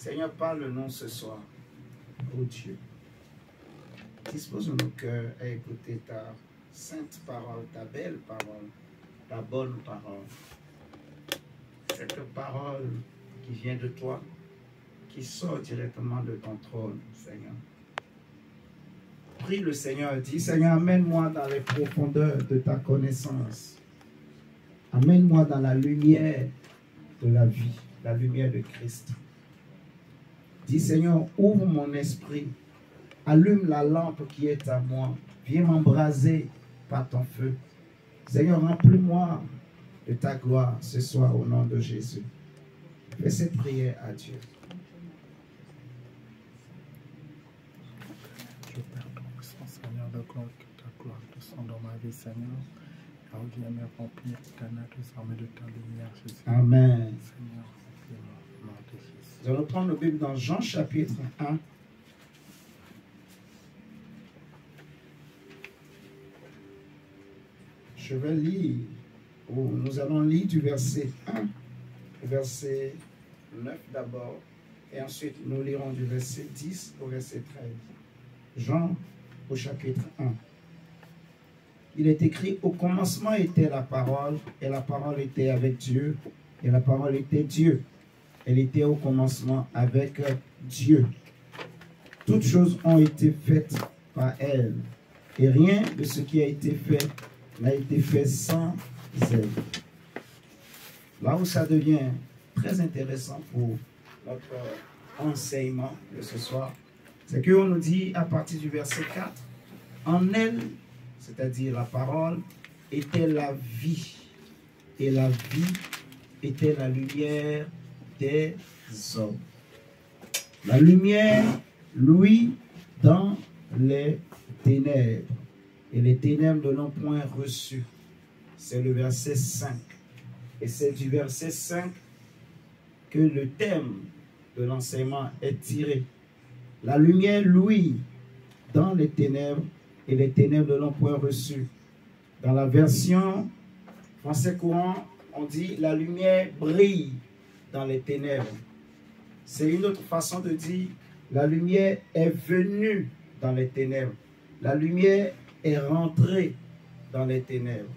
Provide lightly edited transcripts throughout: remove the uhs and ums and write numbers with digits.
Seigneur, parle-nous ce soir, ô Dieu. Dispose nos cœurs à écouter ta sainte parole, ta belle parole, ta bonne parole. Cette parole qui vient de toi, qui sort directement de ton trône, Seigneur. Prie le Seigneur, dis Seigneur, amène-moi dans les profondeurs de ta connaissance. Amène-moi dans la lumière de la vie, la lumière de Christ. Dis Seigneur, ouvre mon esprit, allume la lampe qui est à moi, viens m'embraser par ton feu. Seigneur, remplis-moi de ta gloire ce soir au nom de Jésus. Fais cette prière à Dieu. Je prie, Seigneur, de gloire, que ta gloire descende dans ma vie, Seigneur. Alors viens me remplir désormais de ta lumière, Jésus. Amen. Seigneur, remplis-moi au nom de Jésus. Nous allons prendre nos Bibles dans Jean chapitre 1. Je vais lire, nous allons lire du verset 1 au verset 9 d'abord, et ensuite nous lirons du verset 10 au verset 13. Jean au chapitre 1. Il est écrit, au commencement était la parole, et la parole était avec Dieu, et la parole était Dieu. Elle était au commencement avec Dieu. Toutes choses ont été faites par elle, et rien de ce qui a été fait n'a été fait sans elle. Là où ça devient très intéressant pour notre enseignement de ce soir, c'est qu'on nous dit à partir du verset 4, en elle, c'est-à-dire la parole, était la vie, et la vie était la lumière des hommes. La lumière, lui, dans les ténèbres, et les ténèbres ne l'ont point reçu. C'est le verset 5. Et c'est du verset 5 que le thème de l'enseignement est tiré. La lumière, lui, dans les ténèbres, et les ténèbres ne l'ont point reçu. Dans la version français courant, on dit la lumière brille dans les ténèbres. C'est une autre façon de dire la lumière est venue dans les ténèbres. La lumière est rentrée dans les ténèbres.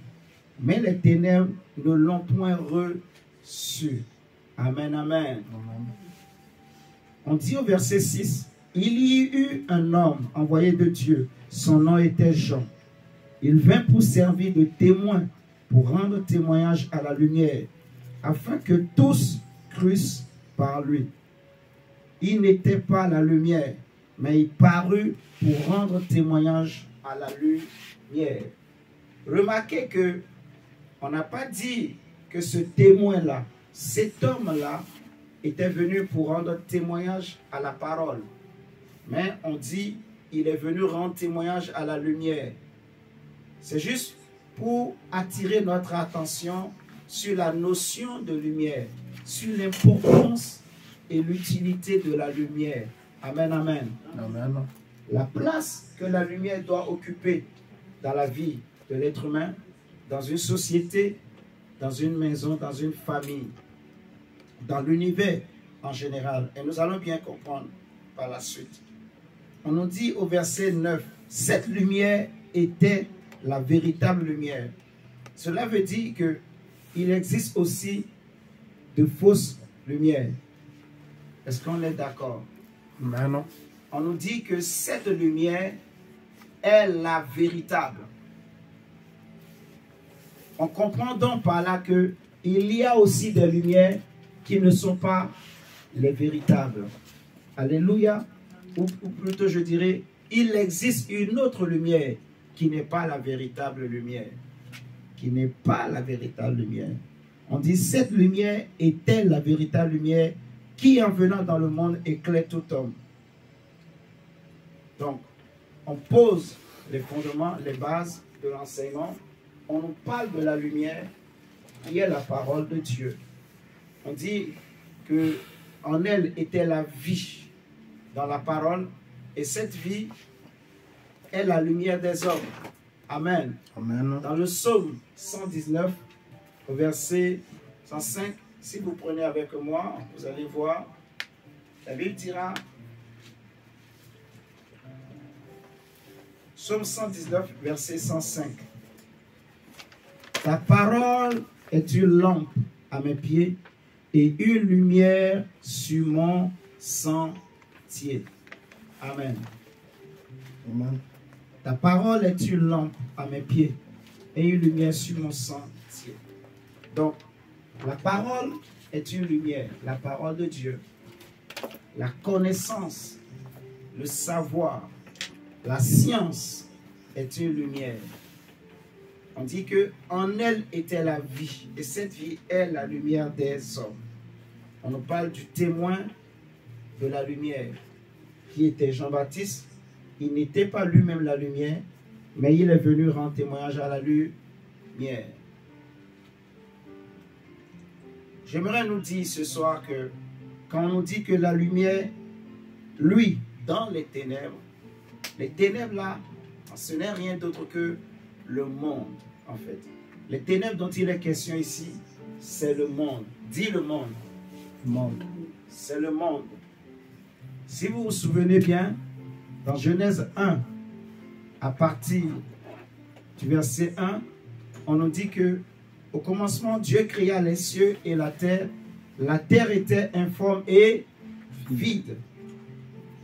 Mais les ténèbres ne l'ont point reçu. Amen, amen. Amen. On dit au verset 6, il y eut un homme envoyé de Dieu. Son nom était Jean. Il vint pour servir de témoin, pour rendre témoignage à la lumière, afin que tous crussent par lui. Il n'était pas la lumière, mais il parut pour rendre témoignage à la lumière. Remarquez que on n'a pas dit que ce témoin-là, cet homme-là, était venu pour rendre témoignage à la parole. Mais on dit il est venu rendre témoignage à la lumière. C'est juste pour attirer notre attention sur la notion de lumière, sur l'importance et l'utilité de la lumière. Amen, amen. Amen. La place que la lumière doit occuper dans la vie de l'être humain, dans une société, dans une maison, dans une famille, dans l'univers en général. Et nous allons bien comprendre par la suite. On nous dit au verset 9, cette lumière était la véritable lumière. Cela veut dire qu'il existe aussi de fausses lumières. Est-ce qu'on est d'accord? Mais non. On nous dit que cette lumière est la véritable. On comprend donc par là qu'il y a aussi des lumières qui ne sont pas les véritables. Alléluia. Ou plutôt je dirais, il existe une autre lumière qui n'est pas la véritable lumière. Qui n'est pas la véritable lumière. On dit cette lumière était la véritable lumière qui en venant dans le monde éclaire tout homme. Donc, on pose les fondements, les bases de l'enseignement. On nous parle de la lumière qui est la parole de Dieu. On dit que en elle était la vie dans la parole, et cette vie est la lumière des hommes. Amen. Amen. Dans le psaume 119, au verset 105, si vous prenez avec moi, vous allez voir La Bible dira, Psaume 119, verset 105. Ta parole est une lampe à mes pieds et une lumière sur mon sentier. Amen. Amen. Ta parole est une lampe à mes pieds et une lumière sur mon sentier. Donc, la parole est une lumière, la parole de Dieu. La connaissance, le savoir, la science est une lumière. On dit que en elle était la vie, et cette vie est la lumière des hommes. On nous parle du témoin de la lumière, qui était Jean-Baptiste. Il n'était pas lui-même la lumière, mais il est venu rendre témoignage à la lumière. J'aimerais nous dire ce soir que quand on nous dit que la lumière, lui, dans les ténèbres là, ce n'est rien d'autre que le monde, en fait. Les ténèbres dont il est question ici, c'est le monde. Dis le monde. Le monde. C'est le monde. Si vous vous souvenez bien, dans Genèse 1, à partir du verset 1, on nous dit que au commencement, Dieu créa les cieux et la terre. La terre était informe et vide.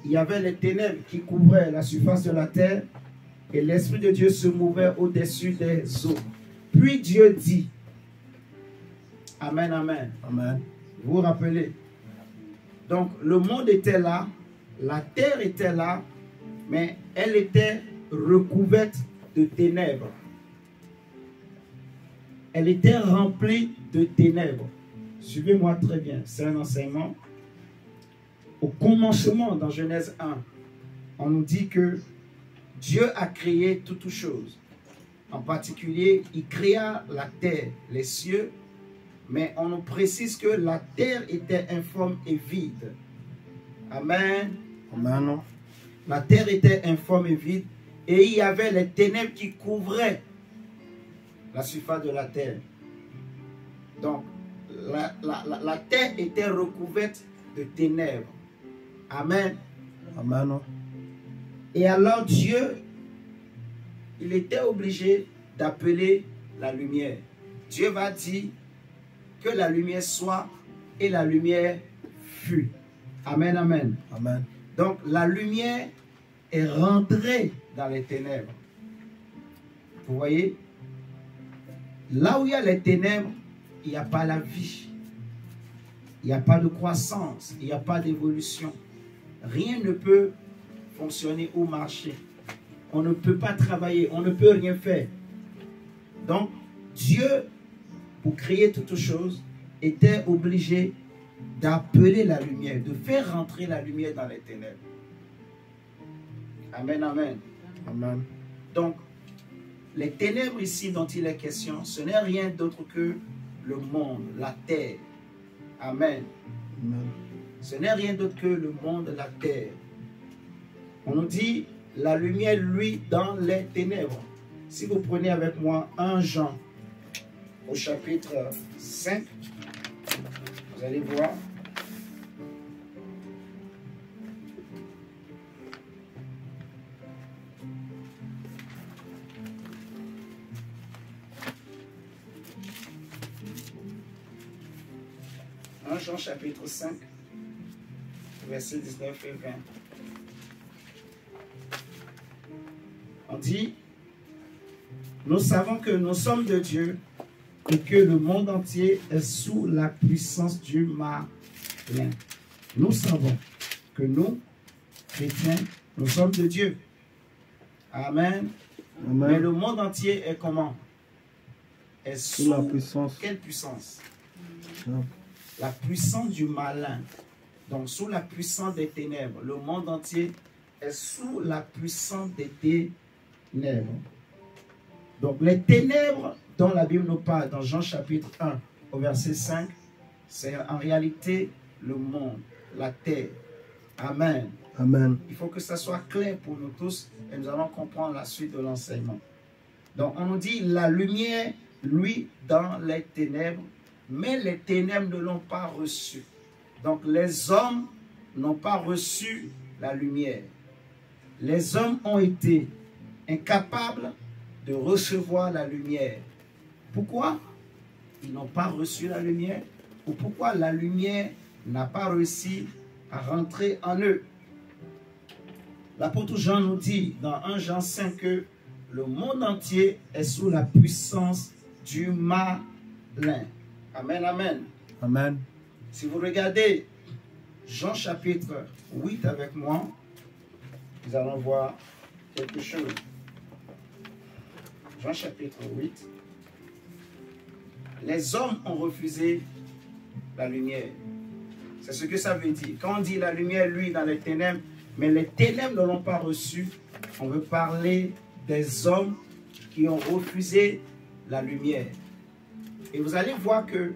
Il y avait les ténèbres qui couvraient la surface de la terre et l'Esprit de Dieu se mouvait au-dessus des eaux. Puis Dieu dit, Amen, Amen. Amen. Vous vous rappelez? Donc le monde était là, la terre était là, mais elle était recouverte de ténèbres. Elle était remplie de ténèbres. Suivez-moi très bien, c'est un enseignement. Au commencement, dans Genèse 1, on nous dit que Dieu a créé toutes choses. En particulier, il créa la terre, les cieux, mais on nous précise que la terre était informe et vide. Amen. Amen. La terre était informe et vide, et il y avait les ténèbres qui couvraient la surface de la terre. Donc, la terre était recouverte de ténèbres. Amen. Amen. Et alors Dieu, il était obligé d'appeler la lumière. Dieu va dire que la lumière soit et la lumière fut. Amen, amen. Amen. Donc la lumière est rentrée dans les ténèbres. Vous voyez? Là où il y a les ténèbres, il n'y a pas la vie. Il n'y a pas de croissance. Il n'y a pas d'évolution. Rien ne peut fonctionner ou marcher. On ne peut pas travailler. On ne peut rien faire. Donc, Dieu, pour créer toutes choses, était obligé d'appeler la lumière, de faire rentrer la lumière dans les ténèbres. Amen, amen. Amen. Donc, les ténèbres ici dont il est question, ce n'est rien d'autre que le monde, la terre. Amen. Amen. Ce n'est rien d'autre que le monde, la terre. On nous dit la lumière, lui, dans les ténèbres. Si vous prenez avec moi 1 Jean au chapitre 5, vous allez voir. Jean chapitre 5, versets 19 et 20. On dit, nous savons que nous sommes de Dieu et que le monde entier est sous la puissance du malin. Nous savons que nous, chrétiens, nous sommes de Dieu. Amen. Amen. Mais le monde entier est comment? Est sous la puissance. Quelle puissance? Non. La puissance du malin. Donc, sous la puissance des ténèbres. Le monde entier est sous la puissance des ténèbres. Donc, les ténèbres dont la Bible nous parle dans Jean chapitre 1 au verset 5, c'est en réalité le monde, la terre. Amen. Amen. Il faut que ça soit clair pour nous tous et nous allons comprendre la suite de l'enseignement. Donc, on nous dit la lumière, lui, dans les ténèbres, mais les ténèbres ne l'ont pas reçu. Donc les hommes n'ont pas reçu la lumière. Les hommes ont été incapables de recevoir la lumière. Pourquoi ils n'ont pas reçu la lumière? Ou pourquoi la lumière n'a pas réussi à rentrer en eux? L'apôtre Jean nous dit dans 1 Jean 5 que le monde entier est sous la puissance du malin. Amen, amen. Amen. Si vous regardez Jean chapitre 8 avec moi, nous allons voir quelque chose. Jean chapitre 8. Les hommes ont refusé la lumière. C'est ce que ça veut dire. Quand on dit la lumière, lui, dans les ténèbres, mais les ténèbres ne l'ont pas reçu, on veut parler des hommes qui ont refusé la lumière. Et vous allez voir que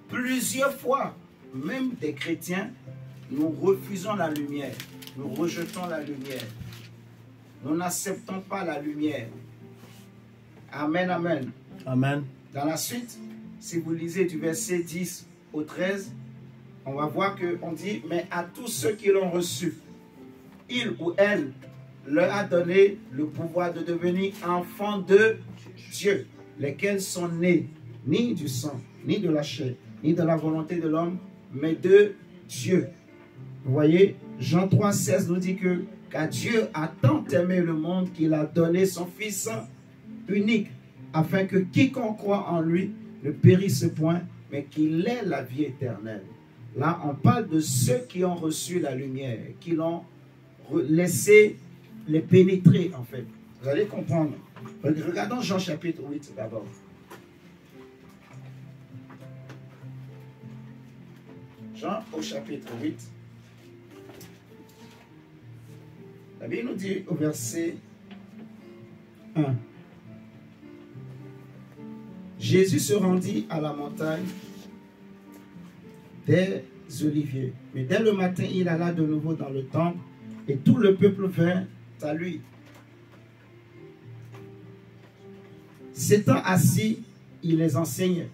plusieurs fois, même des chrétiens, nous refusons la lumière. Nous rejetons la lumière. Nous n'acceptons pas la lumière. Amen, amen. Amen. Dans la suite, si vous lisez du verset 10 au 13, on va voir qu'on dit, mais à tous ceux qui l'ont reçu, il ou elle leur a donné le pouvoir de devenir enfants de Dieu, lesquels sont nés ni du sang, ni de la chair, ni de la volonté de l'homme, mais de Dieu. Vous voyez, Jean 3, 16 nous dit que car Dieu a tant aimé le monde qu'il a donné son Fils unique, afin que quiconque croit en lui ne périsse point, mais qu'il ait la vie éternelle. Là, on parle de ceux qui ont reçu la lumière, qui l'ont laissé les pénétrer, en fait. Vous allez comprendre. Regardons Jean chapitre 8 d'abord. Jean au chapitre 8. La Bible nous dit au verset 1. Jésus se rendit à la montagne des Oliviers. Mais dès le matin, il alla de nouveau dans le temple et tout le peuple vint à lui. S'étant assis, il les enseignait.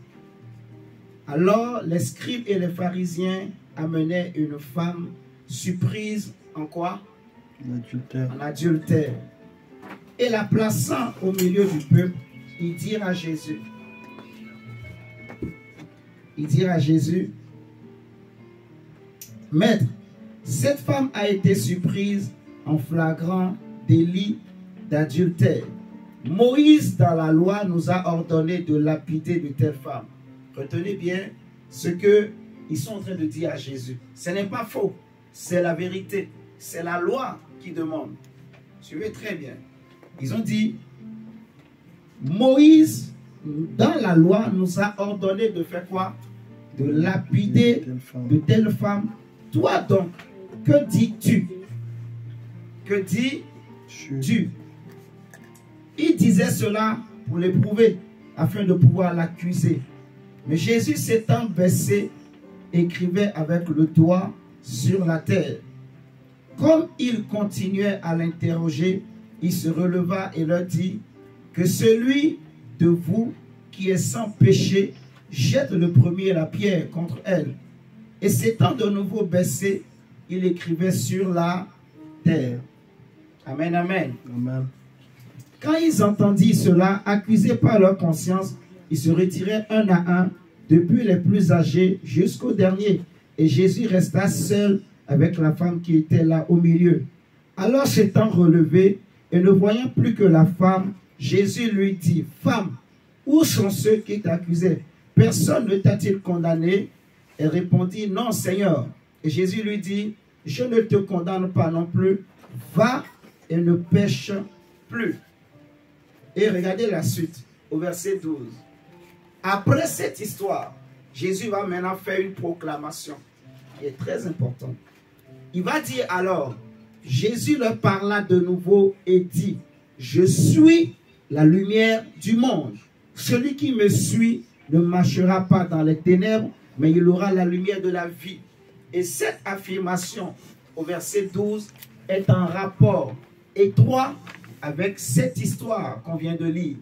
Alors les scribes et les pharisiens amenaient une femme surprise en quoi? En adultère. Et la plaçant au milieu du peuple, ils dirent à Jésus, Maître, cette femme a été surprise en flagrant délit d'adultère. Moïse, dans la loi, nous a ordonné de lapider de telle femme. Retenez bien ce qu'ils sont en train de dire à Jésus. Ce n'est pas faux, c'est la vérité. C'est la loi qui demande. Suivez très bien. Ils ont dit, Moïse, dans la loi, nous a ordonné de faire quoi? De lapider de telle femme. Toi donc, que dis-tu? Que dis-tu? Il disait cela pour l'éprouver, afin de pouvoir l'accuser. Mais Jésus s'étant baissé, écrivait avec le doigt sur la terre. Comme il continuait à l'interroger, il se releva et leur dit, que celui de vous qui est sans péché jette le premier la pierre contre elle. Et s'étant de nouveau baissé, il écrivait sur la terre. Amen, amen. Amen. Quand ils entendirent cela, accusés par leur conscience, ils se retiraient un à un, depuis les plus âgés jusqu'au dernier. Et Jésus resta seul avec la femme qui était là au milieu. Alors s'étant relevé et ne voyant plus que la femme, Jésus lui dit, femme, où sont ceux qui t'accusaient? Personne ne t'a-t-il condamné? Elle répondit, non Seigneur. Et Jésus lui dit, je ne te condamne pas non plus, va et ne pêche plus. Et regardez la suite, au verset 12. Après cette histoire, Jésus va maintenant faire une proclamation qui est très importante. Il va dire alors, Jésus leur parla de nouveau et dit, je suis la lumière du monde. Celui qui me suit ne marchera pas dans les ténèbres, mais il aura la lumière de la vie. Et cette affirmation, au verset 12, est en rapport étroit avec cette histoire qu'on vient de lire,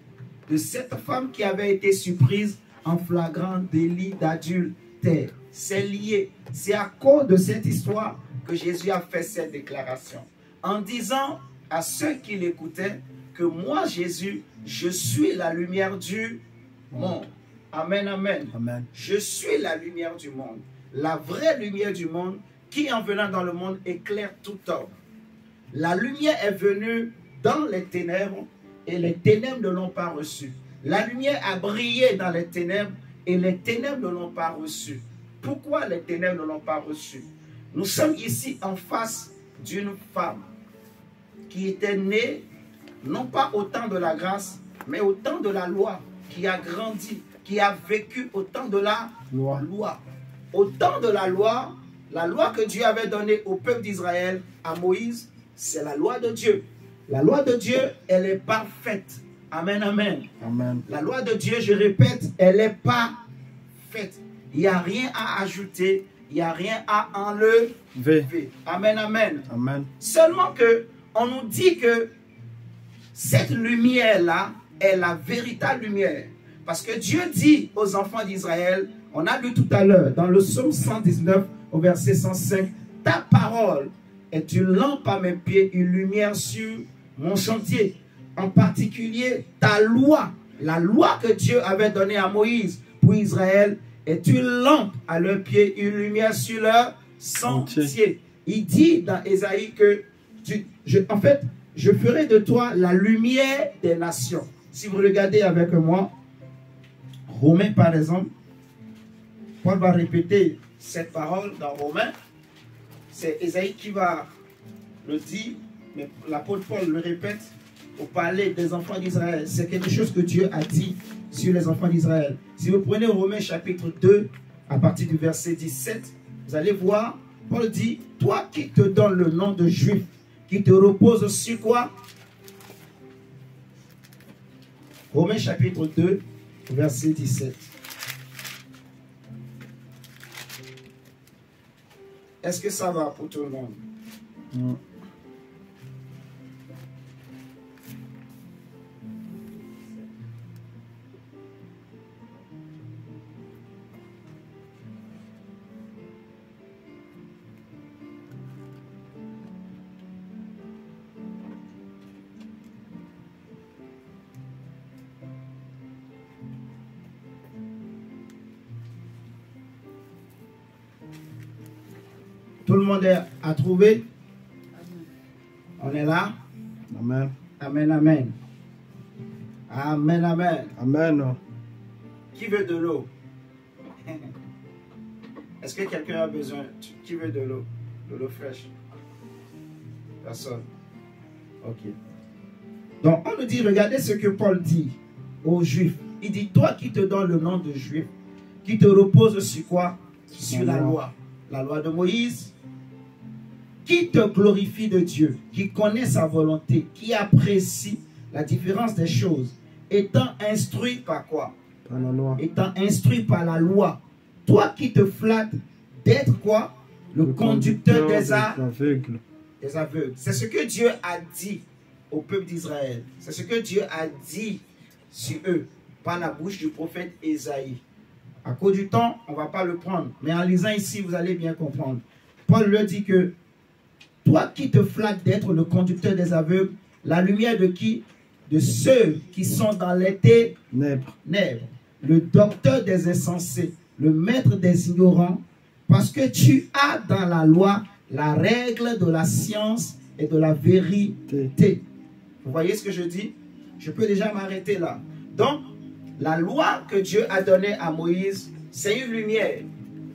de cette femme qui avait été surprise en flagrant délit d'adultère. C'est lié. C'est à cause de cette histoire que Jésus a fait cette déclaration, en disant à ceux qui l'écoutaient que moi, Jésus, je suis la lumière du monde. Amen, amen. Amen. Je suis la lumière du monde. La vraie lumière du monde qui, en venant dans le monde, éclaire tout homme. La lumière est venue dans les ténèbres et les ténèbres ne l'ont pas reçue. La lumière a brillé dans les ténèbres et les ténèbres ne l'ont pas reçue. Pourquoi les ténèbres ne l'ont pas reçue? Nous sommes ici en face d'une femme qui était née, non pas au temps de la grâce, mais au temps de la loi, qui a grandi, qui a vécu au temps de la loi. Au temps de la loi que Dieu avait donnée au peuple d'Israël, à Moïse, c'est la loi de Dieu. La loi de Dieu, elle est parfaite. Amen, amen. Amen. La loi de Dieu, je répète, elle est parfaite. Il n'y a rien à ajouter, il n'y a rien à enlever. Amen, amen. Amen. Seulement que on nous dit que cette lumière-là est la véritable lumière. Parce que Dieu dit aux enfants d'Israël, on a lu tout à l'heure, dans le psaume 119, au verset 105, « Ta parole est une lampe à mes pieds, une lumière sur mon chantier. » En particulier, ta loi, la loi que Dieu avait donnée à Moïse pour Israël, est une lampe à leurs pieds, une lumière sur leur sentier. Il dit dans Ésaïe que, en fait, je ferai de toi la lumière des nations. Si vous regardez avec moi, Romains par exemple, Paul va répéter cette parole dans Romains. C'est Ésaïe qui va le dire, mais l'apôtre Paul le répète pour parler des enfants d'Israël. C'est quelque chose que Dieu a dit sur les enfants d'Israël. Si vous prenez Romains chapitre 2, à partir du verset 17, vous allez voir, Paul dit, toi qui te donnes le nom de juif, qui te repose sur quoi? Romains chapitre 2, verset 17. Est-ce que ça va pour tout le monde? Tout le monde a trouvé? On est là? Amen. Amen, amen. Amen, amen. Amen. Qui veut de l'eau? Est-ce que quelqu'un a besoin? Qui veut de l'eau? De l'eau fraîche? Personne. Ok. Donc, on nous dit, regardez ce que Paul dit aux Juifs. Il dit, toi qui te donnes le nom de Juif, qui te repose sur quoi? Sur la loi. La loi de Moïse. Qui te glorifie de Dieu, qui connaît sa volonté, qui apprécie la différence des choses, étant instruit par quoi? Par la loi. Étant instruit par la loi. Toi qui te flattes d'être quoi? Le conducteur des aveugles. Des aveugles. C'est ce que Dieu a dit au peuple d'Israël. C'est ce que Dieu a dit sur eux par la bouche du prophète Ésaïe. À cause du temps, on ne va pas le prendre. Mais en lisant ici, vous allez bien comprendre. Paul leur dit que toi qui te flattes d'être le conducteur des aveugles, la lumière de qui? De ceux qui sont dans les ténèbres. Le docteur des insensés, le maître des ignorants, parce que tu as dans la loi la règle de la science et de la vérité. Vous voyez ce que je dis? Je peux déjà m'arrêter là. Donc, la loi que Dieu a donnée à Moïse, c'est une lumière,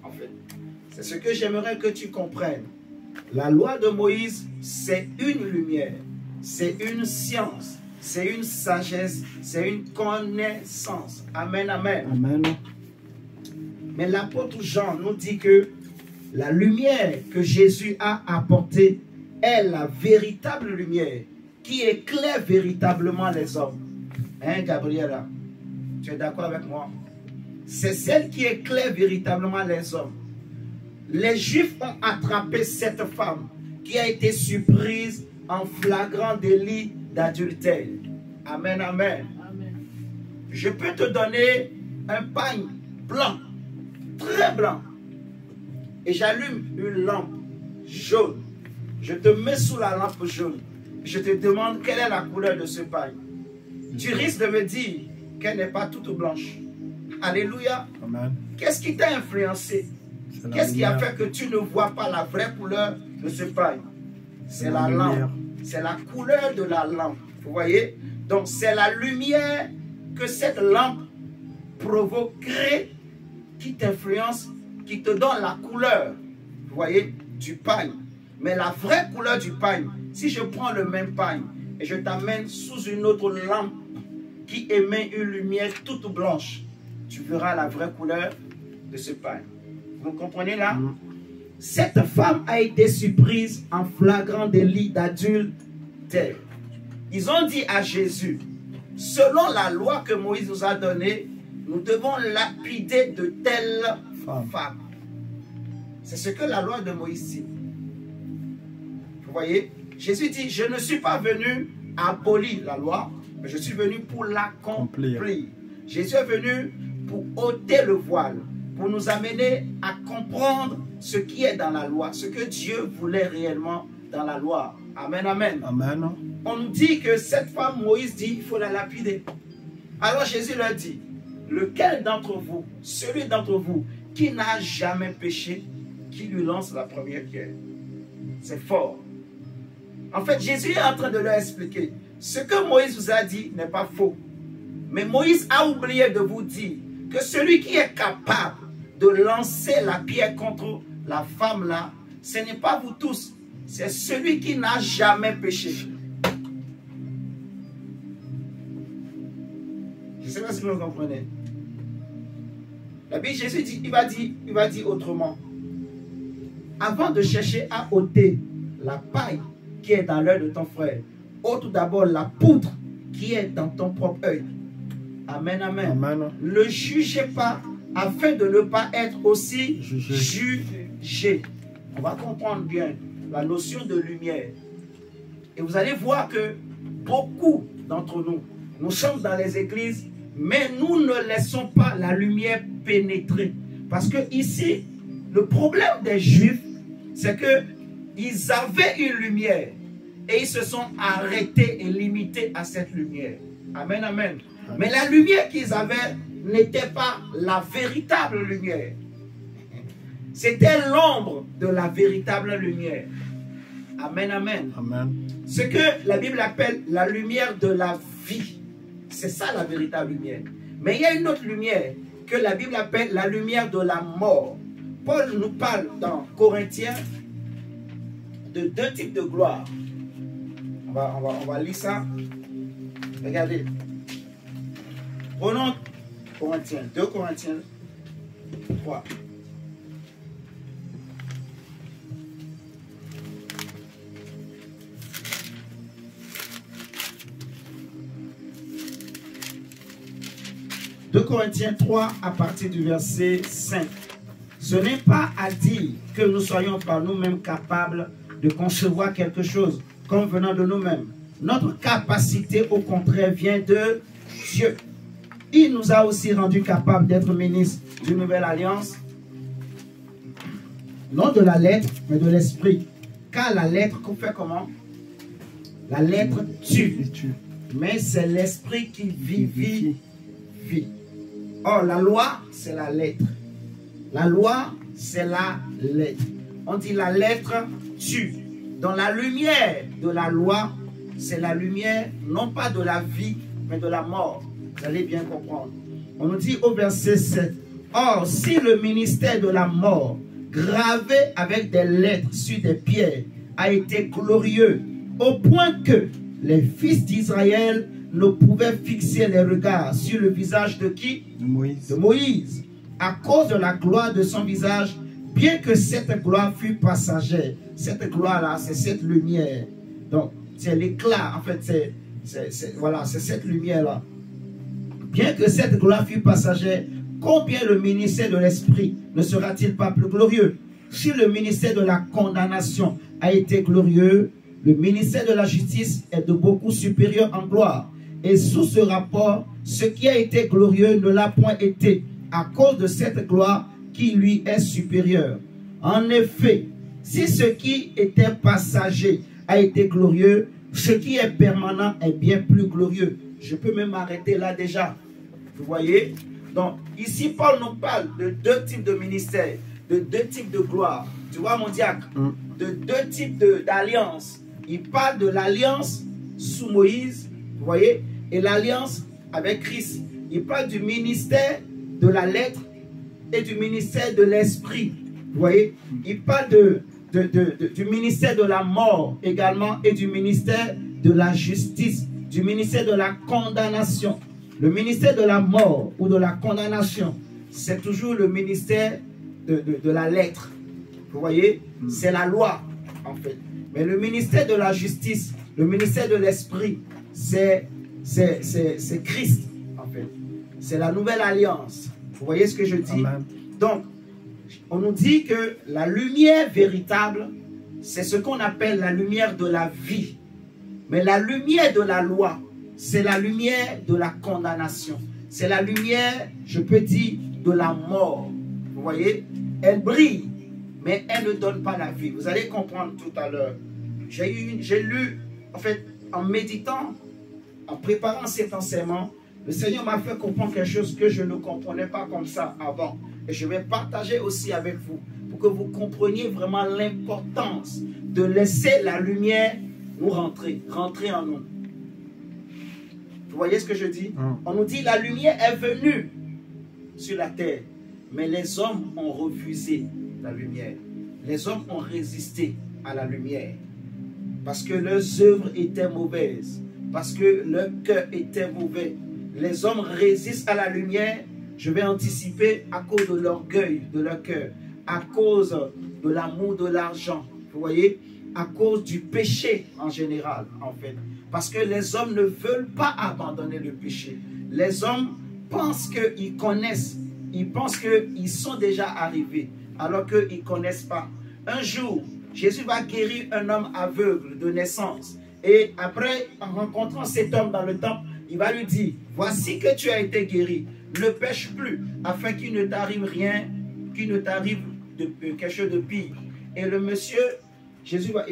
en fait. C'est ce que j'aimerais que tu comprennes. La loi de Moïse, c'est une lumière, c'est une science, c'est une sagesse, c'est une connaissance. Amen, amen. Amen. Mais l'apôtre Jean nous dit que la lumière que Jésus a apportée est la véritable lumière qui éclaire véritablement les hommes. Hein, Gabriela? Tu es d'accord avec moi? C'est celle qui éclaire véritablement les hommes. Les Juifs ont attrapé cette femme qui a été surprise en flagrant délit d'adultère. Amen, amen. Amen. Je peux te donner un pagne blanc, très blanc, et j'allume une lampe. jaune. Je te mets sous la lampe jaune. Je te demande quelle est la couleur de ce pain. Tu risques de me dire qu'elle n'est pas toute blanche. Alléluia. Qu'est-ce qui t'a influencé? Qu'est-ce qui a fait que tu ne vois pas la vraie couleur de ce pain? C'est la lampe. C'est la couleur de la lampe. Vous voyez? Donc c'est la lumière que cette lampe provoque, crée, qui t'influence, qui te donne la couleur, vous voyez, du pain. Mais la vraie couleur du pain, si je prends le même pain et je t'amène sous une autre lampe qui émet une lumière toute blanche, tu verras la vraie couleur de ce pain. Vous comprenez là? Cette femme a été surprise en flagrant délit d'adultère. Ils ont dit à Jésus, selon la loi que Moïse nous a donnée, nous devons lapider de telles femmes. C'est ce que la loi de Moïse dit. Vous voyez? Jésus dit, je ne suis pas venu abolir la loi, mais je suis venu pour l'accomplir. Jésus est venu pour ôter le voile, pour nous amener à comprendre ce qui est dans la loi, ce que Dieu voulait réellement dans la loi. Amen, amen. Amen. On nous dit que cette femme, Moïse dit, il faut la lapider. Alors Jésus leur dit, lequel d'entre vous, celui d'entre vous qui n'a jamais péché, qui lui lance la première pierre? C'est fort. En fait, Jésus est en train de leur expliquer. Ce que Moïse vous a dit n'est pas faux. Mais Moïse a oublié de vous dire que celui qui est capable de lancer la pierre contre la femme là, ce n'est pas vous tous. C'est celui qui n'a jamais péché. Je ne sais pas si vous me comprenez. La Bible, Jésus dit, il va dire autrement. Avant de chercher à ôter la paille qui est dans l'œil de ton frère, ôte d'abord la poudre qui est dans ton propre œil. Amen, amen. Amen. Ne le jugez pas afin de ne pas être aussi jugé. On va comprendre bien la notion de lumière. Et vous allez voir que beaucoup d'entre nous, nous sommes dans les églises, mais nous ne laissons pas la lumière pénétrer. Parce que ici, le problème des Juifs, c'est qu'ils avaient une lumière et ils se sont arrêtés et limités à cette lumière. Amen, amen. Mais la lumière qu'ils avaient n'était pas la véritable lumière. C'était l'ombre de la véritable lumière. Amen, amen. Amen. Ce que la Bible appelle la lumière de la vie. C'est ça la véritable lumière. Mais il y a une autre lumière que la Bible appelle la lumière de la mort. Paul nous parle dans Corinthiens de deux types de gloire. On va lire ça. Regardez. Prenons Corinthiens, 2 Corinthiens 3. « 2 Corinthiens 3 à partir du verset 5. Ce n'est pas à dire que nous soyons par nous-mêmes capables de concevoir quelque chose comme venant de nous-mêmes. Notre capacité, au contraire, vient de Dieu. Il nous a aussi rendus capables d'être ministres d'une nouvelle alliance, non de la lettre, mais de l'esprit. Car la lettre, qu'on fait comment? La lettre tue, mais c'est l'esprit qui vivifie. Or, la loi, c'est la lettre. La loi, c'est la lettre. On dit la lettre tue. Dans la lumière de la loi, c'est la lumière, non pas de la vie, mais de la mort. Vous allez bien comprendre. On nous dit au verset 7. Or, si le ministère de la mort, gravé avec des lettres sur des pierres, a été glorieux, au point que les fils d'Israël ne pouvaient fixer les regards sur le visage de qui? De Moïse. À cause de la gloire de son visage, bien que cette gloire fût passagère. Cette gloire-là, c'est cette lumière. Donc, c'est l'éclat. En fait, voilà, c'est cette lumière-là. Bien que cette gloire fût passagère, combien le ministère de l'Esprit ne sera-t-il pas plus glorieux? Si le ministère de la condamnation a été glorieux, le ministère de la justice est de beaucoup supérieur en gloire. Et sous ce rapport, ce qui a été glorieux ne l'a point été, à cause de cette gloire qui lui est supérieure. En effet, Si ce qui était passager a été glorieux, ce qui est permanent est bien plus glorieux. Je peux même m'arrêter là déjà. Vous voyez? Donc, ici, Paul nous parle de deux types de ministères, de deux types de gloire. Tu vois, mon diacre? De deux types d'alliances. Il parle de l'alliance sous Moïse, vous voyez, et l'alliance avec Christ. Il parle du ministère de la lettre et du ministère de l'esprit. Vous voyez, il parle du ministère de la mort également et du ministère de la justice, du ministère de la condamnation. Le ministère de la mort ou de la condamnation, c'est toujours le ministère de la lettre. Vous voyez, c'est la loi en fait. Mais le ministère de la justice, le ministère de l'esprit, c'est Christ en fait. C'est la nouvelle alliance. Vous voyez ce que je dis? Amen. Donc, on nous dit que la lumière véritable, c'est ce qu'on appelle la lumière de la vie. Mais la lumière de la loi, c'est la lumière de la condamnation. C'est la lumière, je peux dire, de la mort. Vous voyez? Elle brille, mais elle ne donne pas la vie. Vous allez comprendre tout à l'heure. J'ai lu, en fait, en méditant, en préparant cet enseignement, le Seigneur m'a fait comprendre quelque chose que je ne comprenais pas comme ça avant. Et je vais partager aussi avec vous pour que vous compreniez vraiment l'importance de laisser la lumière nous rentrer en nous. Vous voyez ce que je dis? On nous dit la lumière est venue sur la terre, mais les hommes ont refusé la lumière. Les hommes ont résisté à la lumière parce que leurs œuvres étaient mauvaises, parce que leur cœur était mauvais. Les hommes résistent à la lumière, je vais anticiper, à cause de l'orgueil de leur cœur, à cause de l'amour de l'argent, vous voyez, à cause du péché en général, en fait. Parce que les hommes ne veulent pas abandonner le péché. Les hommes pensent qu'ils connaissent, ils pensent qu'ils sont déjà arrivés, alors qu'ils ne connaissent pas. Un jour, Jésus va guérir un homme aveugle de naissance. Et après, en rencontrant cet homme dans le temple, il va lui dire, voici que tu as été guéri, ne pêche plus, afin qu'il ne t'arrive rien, qu'il ne t'arrive quelque chose de pire. Et le monsieur, Jésus va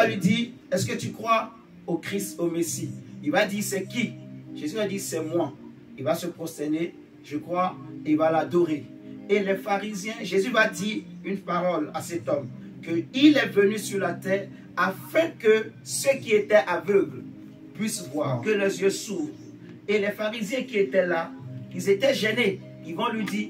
lui dire, est-ce que tu crois au Christ, au Messie? Il va dire, c'est qui? Jésus va dire, c'est moi. Il va se prosterner, je crois, et il va l'adorer. Et les pharisiens, Jésus va dire une parole à cet homme, qu'il est venu sur la terre afin que ceux qui étaient aveugles puissent voir, que leurs yeux s'ouvrent. Et les pharisiens qui étaient là, ils étaient gênés. Ils vont lui dire,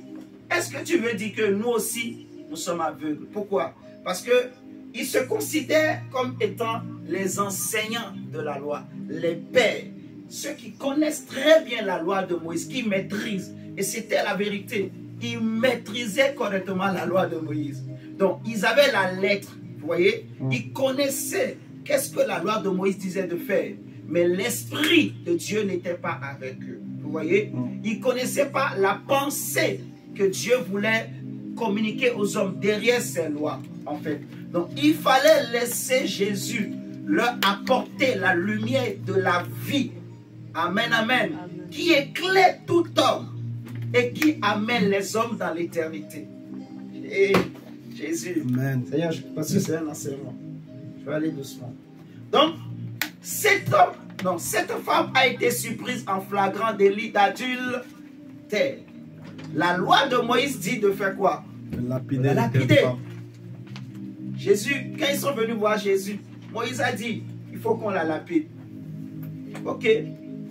est-ce que tu veux dire que nous aussi, nous sommes aveugles? Pourquoi? Parce qu'ils se considèrent comme étant les enseignants de la loi, les pères, ceux qui connaissent très bien la loi de Moïse, qui maîtrisent. Et c'était la vérité. Ils maîtrisaient correctement la loi de Moïse. Donc, ils avaient la lettre, vous voyez. Ils connaissaient qu'est-ce que la loi de Moïse disait de faire. Mais l'Esprit de Dieu n'était pas avec eux. Vous voyez? Ils ne connaissaient pas la pensée que Dieu voulait communiquer aux hommes derrière ces lois, en fait. Donc, il fallait laisser Jésus leur apporter la lumière de la vie. Amen, amen. Qui éclaire tout homme et qui amène les hommes dans l'éternité. Et Jésus. Amen. Seigneur, parce que c'est un enseignement. Je vais aller doucement. Donc, cette femme a été surprise en flagrant délit d'adultère. La loi de Moïse dit de faire quoi? Lapider. Jésus, quand ils sont venus voir Jésus, Moïse a dit, il faut qu'on la lapide. Ok,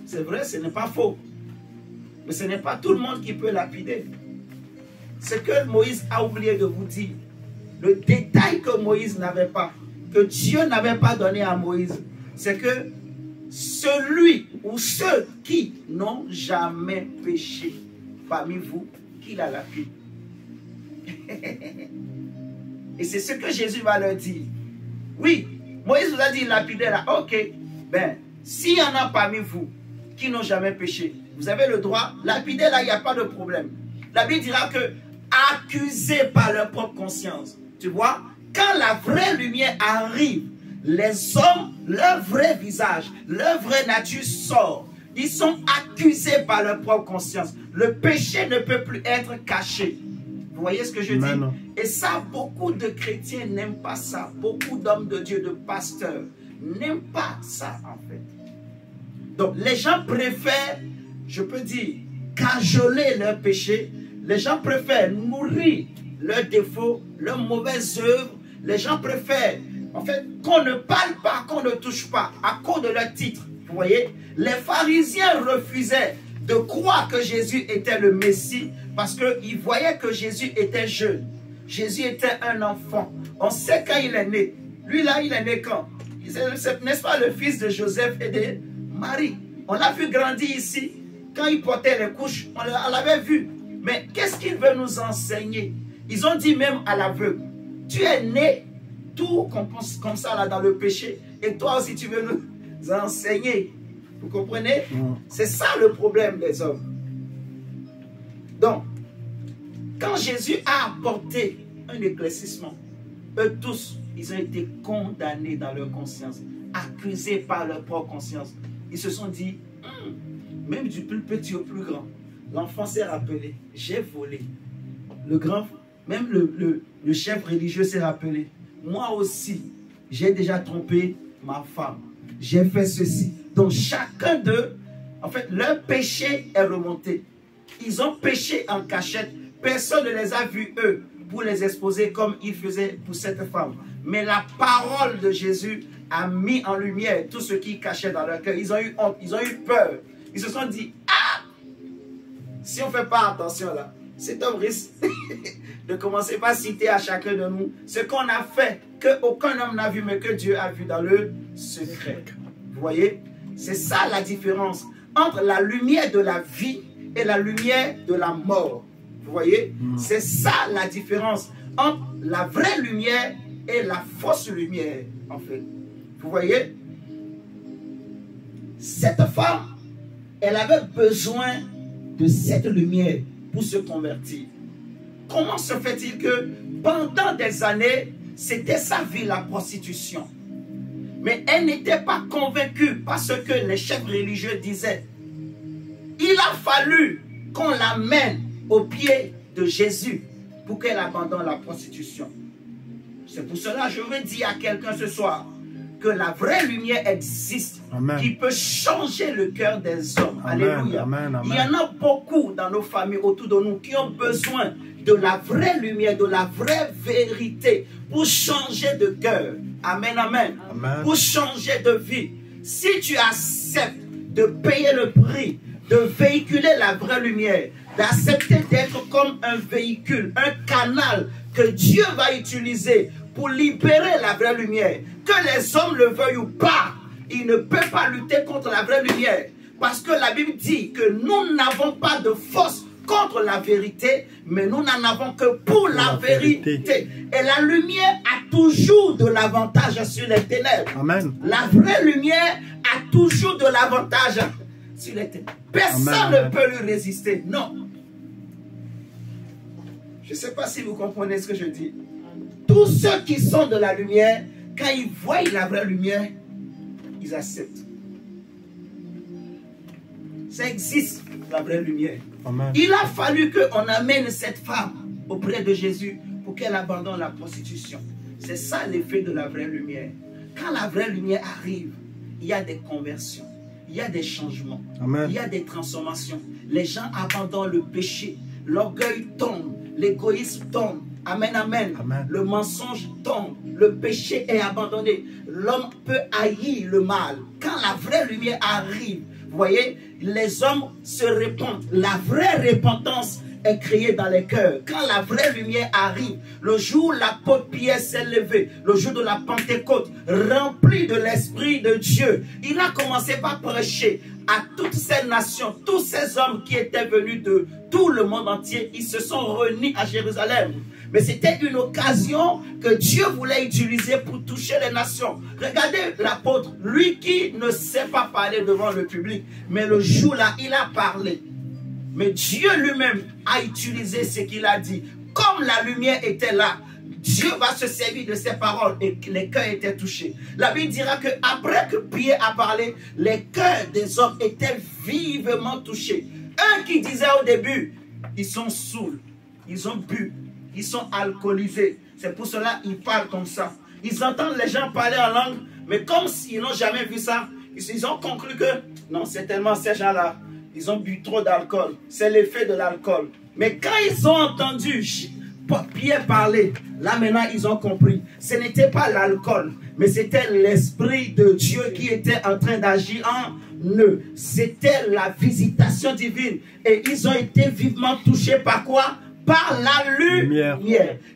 c'est vrai, ce n'est pas faux. Mais ce n'est pas tout le monde qui peut lapider. Ce que Moïse a oublié de vous dire, le détail que Moïse n'avait pas, que Dieu n'avait pas donné à Moïse, c'est que celui ou ceux qui n'ont jamais péché parmi vous, qui la lapide. Et c'est ce que Jésus va leur dire. Oui, Moïse vous a dit lapider là. Ok, ben, s'il y en a parmi vous qui n'ont jamais péché, vous avez le droit, lapider là, il n'y a pas de problème. La Bible dira que accusés par leur propre conscience. Tu vois, quand la vraie lumière arrive, les hommes, leur vrai visage, leur vraie nature sort. Ils sont accusés par leur propre conscience. Le péché ne peut plus être caché. Vous voyez ce que je dis? Et ça, beaucoup de chrétiens n'aiment pas ça. Beaucoup d'hommes de Dieu, de pasteurs, n'aiment pas ça en fait. Donc les gens préfèrent, je peux dire, cajoler leurs péchés. Les gens préfèrent nourrir leurs défauts, leurs mauvaises œuvres. Les gens préfèrent, en fait, qu'on ne parle pas, qu'on ne touche pas, à cause de leur titre. Vous voyez? Les pharisiens refusaient de croire que Jésus était le Messie parce qu'ils voyaient que Jésus était jeune. Jésus était un enfant. On sait quand il est né. Lui là, il est né quand? N'est-ce pas le fils de Joseph et de Marie? On l'a vu grandir ici. Quand il portait les couches, on l'avait vu. Mais qu'est-ce qu'il veut nous enseigner? Ils ont dit même à l'aveugle, tu es né tout comme ça là dans le péché. Et toi aussi tu veux nous enseigner. Vous comprenez? C'est ça le problème des hommes. Donc, quand Jésus a apporté un éclaircissement, eux tous, ils ont été condamnés dans leur conscience, accusés par leur propre conscience. Ils se sont dit, même du plus petit au plus grand, l'enfant s'est rappelé, j'ai volé. Le grand, même le chef religieux s'est rappelé, moi aussi, j'ai déjà trompé ma femme. J'ai fait ceci. Donc chacun d'eux, en fait, leur péché est remonté. Ils ont péché en cachette. Personne ne les a vus, eux, pour les exposer comme ils faisaient pour cette femme. Mais la parole de Jésus a mis en lumière tout ce qu'ils cachaient dans leur cœur. Ils ont eu honte, ils ont eu peur. Ils se sont dit, ah, si on ne fait pas attention là, cet homme risque de commencer par citer à chacun de nous ce qu'on a fait, qu'aucun homme n'a vu, mais que Dieu a vu dans le secret. Vous voyez? C'est ça la différence entre la lumière de la vie et la lumière de la mort. Vous voyez? C'est ça la différence entre la vraie lumière et la fausse lumière, en fait. Vous voyez? Cette femme, elle avait besoin de cette lumière pour se convertir. Comment se fait-il que pendant des années, c'était sa vie la prostitution? Mais elle n'était pas convaincue par ce que les chefs religieux disaient. Il a fallu qu'on l'amène au pied de Jésus pour qu'elle abandonne la prostitution. C'est pour cela que je veux dire à quelqu'un ce soir que la vraie lumière existe, qui peut changer le cœur des hommes. Alléluia. Il y en a beaucoup dans nos familles autour de nous qui ont besoin de la vraie lumière, de la vraie vérité pour changer de cœur. Amen, amen. Pour changer de vie. Si tu acceptes de payer le prix, de véhiculer la vraie lumière, d'accepter d'être comme un véhicule, un canal que Dieu va utiliser pour libérer la vraie lumière, que les hommes le veuillent ou pas, ils ne peuvent pas lutter contre la vraie lumière. Parce que la Bible dit que nous n'avons pas de force contre la vérité, mais nous n'en avons que pour la vérité. Et la lumière a toujours de l'avantage sur les ténèbres. Amen. La vraie lumière a toujours de l'avantage sur les ténèbres. Personne ne peut lui résister. Non. Je ne sais pas si vous comprenez ce que je dis. Tous ceux qui sont de la lumière, quand ils voient la vraie lumière, ils acceptent. Ça existe, la vraie lumière. Amen. Il a fallu qu'on amène cette femme auprès de Jésus pour qu'elle abandonne la prostitution. C'est ça l'effet de la vraie lumière. Quand la vraie lumière arrive, il y a des conversions, il y a des changements, Amen. Il y a des transformations. Les gens abandonnent le péché, l'orgueil tombe, l'égoïsme tombe. Amen, amen, amen. Le mensonge tombe, le péché est abandonné. L'homme peut haïr le mal. Quand la vraie lumière arrive, vous voyez, les hommes se répandent. La vraie repentance est créée dans les cœurs. Quand la vraie lumière arrive, le jour où l'apôtre Pierre s'est levé, le jour de la Pentecôte, rempli de l'Esprit de Dieu, il a commencé par prêcher à toutes ces nations, tous ces hommes qui étaient venus de tout le monde entier. Ils se sont réunis à Jérusalem. Mais c'était une occasion que Dieu voulait utiliser pour toucher les nations. Regardez l'apôtre, lui qui ne sait pas parler devant le public, mais le jour-là, il a parlé. Mais Dieu lui-même a utilisé ce qu'il a dit. Comme la lumière était là, Dieu va se servir de ses paroles et les cœurs étaient touchés. La Bible dira qu'après que Pierre a parlé, les cœurs des hommes étaient vivement touchés. Un qui disait au début, ils sont saouls, ils ont bu. ils sont alcoolisés. C'est pour cela qu'ils parlent comme ça. Ils entendent les gens parler en langue, mais comme s'ils n'ont jamais vu ça, ils ont conclu que non, c'est tellement ces gens-là, ils ont bu trop d'alcool. C'est l'effet de l'alcool. Mais quand ils ont entendu Pierre parler, là maintenant ils ont compris. Ce n'était pas l'alcool, mais c'était l'Esprit de Dieu qui était en train d'agir en eux. C'était la visitation divine. Et ils ont été vivement touchés par quoi? Par la lumière.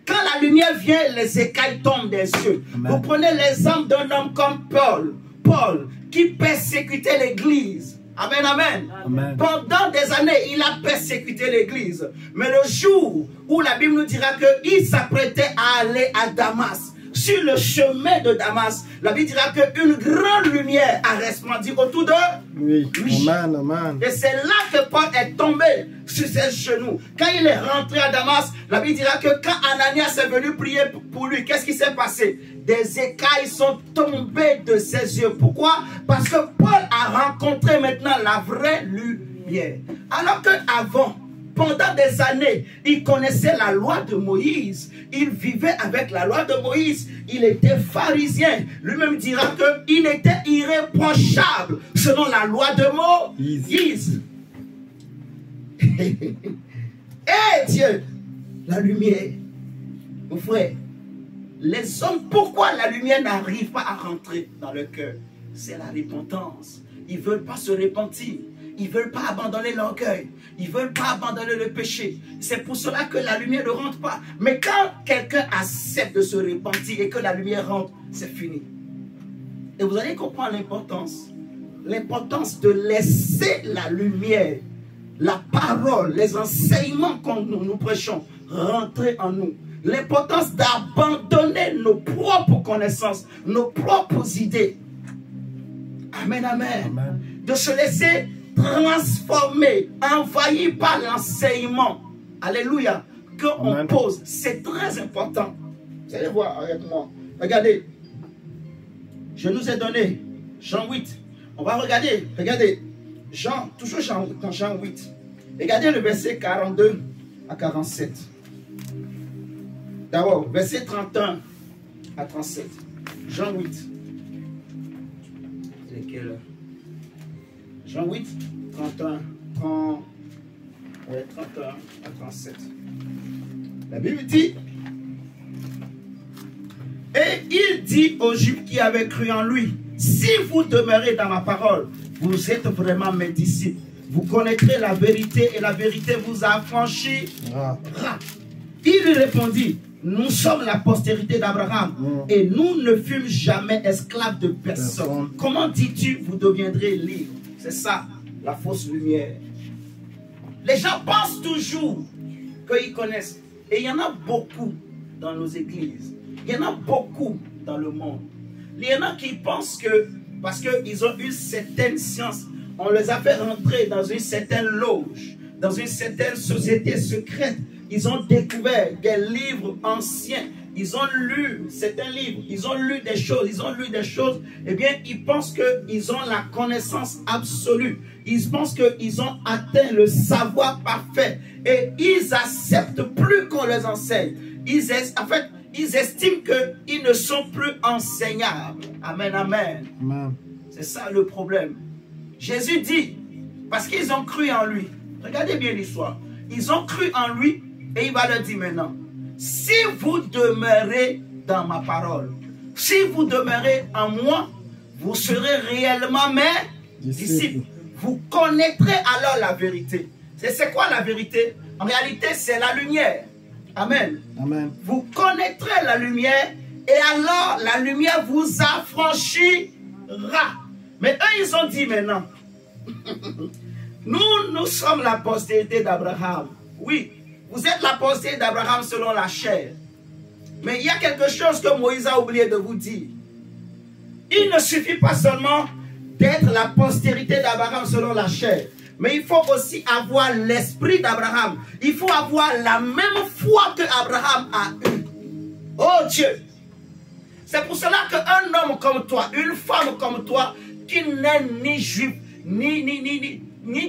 Quand la lumière vient, les écailles tombent des yeux. Amen. Vous prenez l'exemple d'un homme comme Paul, qui persécutait l'église. Amen, amen, amen. Pendant des années, il a persécuté l'église. Mais le jour où la Bible nous dira qu'il s'apprêtait à aller à Damas, sur le chemin de Damas, la Bible dira qu'une grande lumière a resplendi autour de lui. Amen, amen. Et c'est là que Paul est tombé sur ses genoux. Quand il est rentré à Damas, la Bible dira que quand Ananias est venu prier pour lui, qu'est-ce qui s'est passé? Des écailles sont tombées de ses yeux. Pourquoi? Parce que Paul a rencontré maintenant la vraie lumière. Alors qu'avant, pendant des années, il connaissait la loi de Moïse. Il vivait avec la loi de Moïse. Il était pharisien. Lui-même dira qu'il était irréprochable selon la loi de Moïse. Eh Dieu, la lumière, mon frère, les hommes, pourquoi la lumière n'arrive pas à rentrer dans le cœur? C'est la repentance. Ils ne veulent pas se repentir. Ils ne veulent pas abandonner l'orgueil. Ils ne veulent pas abandonner le péché. C'est pour cela que la lumière ne rentre pas. Mais quand quelqu'un accepte de se repentir et que la lumière rentre, c'est fini. Et vous allez comprendre l'importance. L'importance de laisser la lumière, la parole, les enseignements que nous prêchons rentrer en nous. L'importance d'abandonner nos propres connaissances, nos propres idées. Amen, amen. Amen. De se laisser transformer, envahi par l'enseignement. Alléluia. Qu'on pose. C'est très important. Vous allez voir avec moi. Regardez. Je nous ai donné Jean 8. On va regarder. Regardez. Jean, toujours dans Jean 8. Regardez le verset 42 à 47. D'abord, verset 31 à 37. Jean 8. C'est lequel? Jean 8, 31 à 37. La Bible dit, et il dit aux Juifs qui avaient cru en lui, si vous demeurez dans ma parole, vous êtes vraiment mes disciples. Vous connaîtrez la vérité et la vérité vous affranchira. Il lui répondit, nous sommes la postérité d'Abraham et nous ne fûmes jamais esclaves de personne. Comment dis-tu, vous deviendrez libres? C'est ça, la fausse lumière. Les gens pensent toujours qu'ils connaissent. Et il y en a beaucoup dans nos églises. Il y en a beaucoup dans le monde. Il y en a qui pensent que, parce qu'ils ont une certaine science, on les a fait rentrer dans une certaine loge, dans une certaine société secrète. Ils ont découvert des livres anciens. Ils ont lu certains livres. Ils ont lu des choses. Eh bien, ils pensent qu'ils ont la connaissance absolue. Ils pensent qu'ils ont atteint le savoir parfait. Et ils n'acceptent plus qu'on les enseigne. En fait, ils estiment qu'ils ne sont plus enseignables. Amen, amen. Amen. C'est ça le problème. Jésus dit, parce qu'ils ont cru en lui. Regardez bien l'histoire. Ils ont cru en lui et il va leur dire maintenant, si vous demeurez dans ma parole, si vous demeurez en moi, vous serez réellement mes disciples. Vous connaîtrez alors la vérité. C'est quoi la vérité? En réalité, c'est la lumière. Amen. Amen. Vous connaîtrez la lumière et alors la lumière vous affranchira. Mais eux, ils ont dit maintenant, nous sommes la postérité d'Abraham. Oui, vous êtes la postérité d'Abraham selon la chair. Mais il y a quelque chose que Moïse a oublié de vous dire. Il ne suffit pas seulement d'être la postérité d'Abraham selon la chair. Mais il faut aussi avoir l'esprit d'Abraham. Il faut avoir la même foi que Abraham a eue. Oh Dieu! C'est pour cela qu'un homme comme toi, une femme comme toi, qui n'est ni juif, ni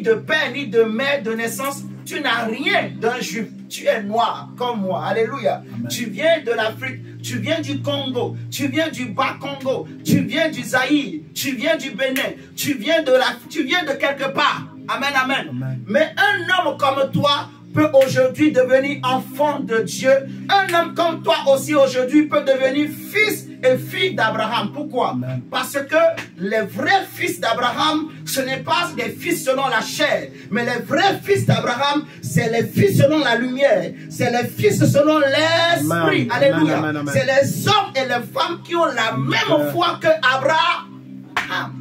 de père, ni de mère de naissance, tu n'as rien d'un juif. Tu es noir comme moi. Alléluia. Amen. Tu viens de l'Afrique. Tu viens du Congo. Tu viens du Bas-Congo. Tu viens du Zaïre. Tu viens du Bénin. Tu viens de quelque part. Amen, amen. Amen. Mais un homme comme toi peut aujourd'hui devenir enfant de Dieu. Un homme comme toi aussi aujourd'hui peut devenir fils et fille d'Abraham. Pourquoi? Amen. Parce que les vrais fils d'Abraham, ce n'est pas des fils selon la chair, mais les vrais fils d'Abraham, c'est les fils selon la lumière, c'est les fils selon l'esprit. Alléluia. C'est les hommes et les femmes qui ont la même foi que Abraham.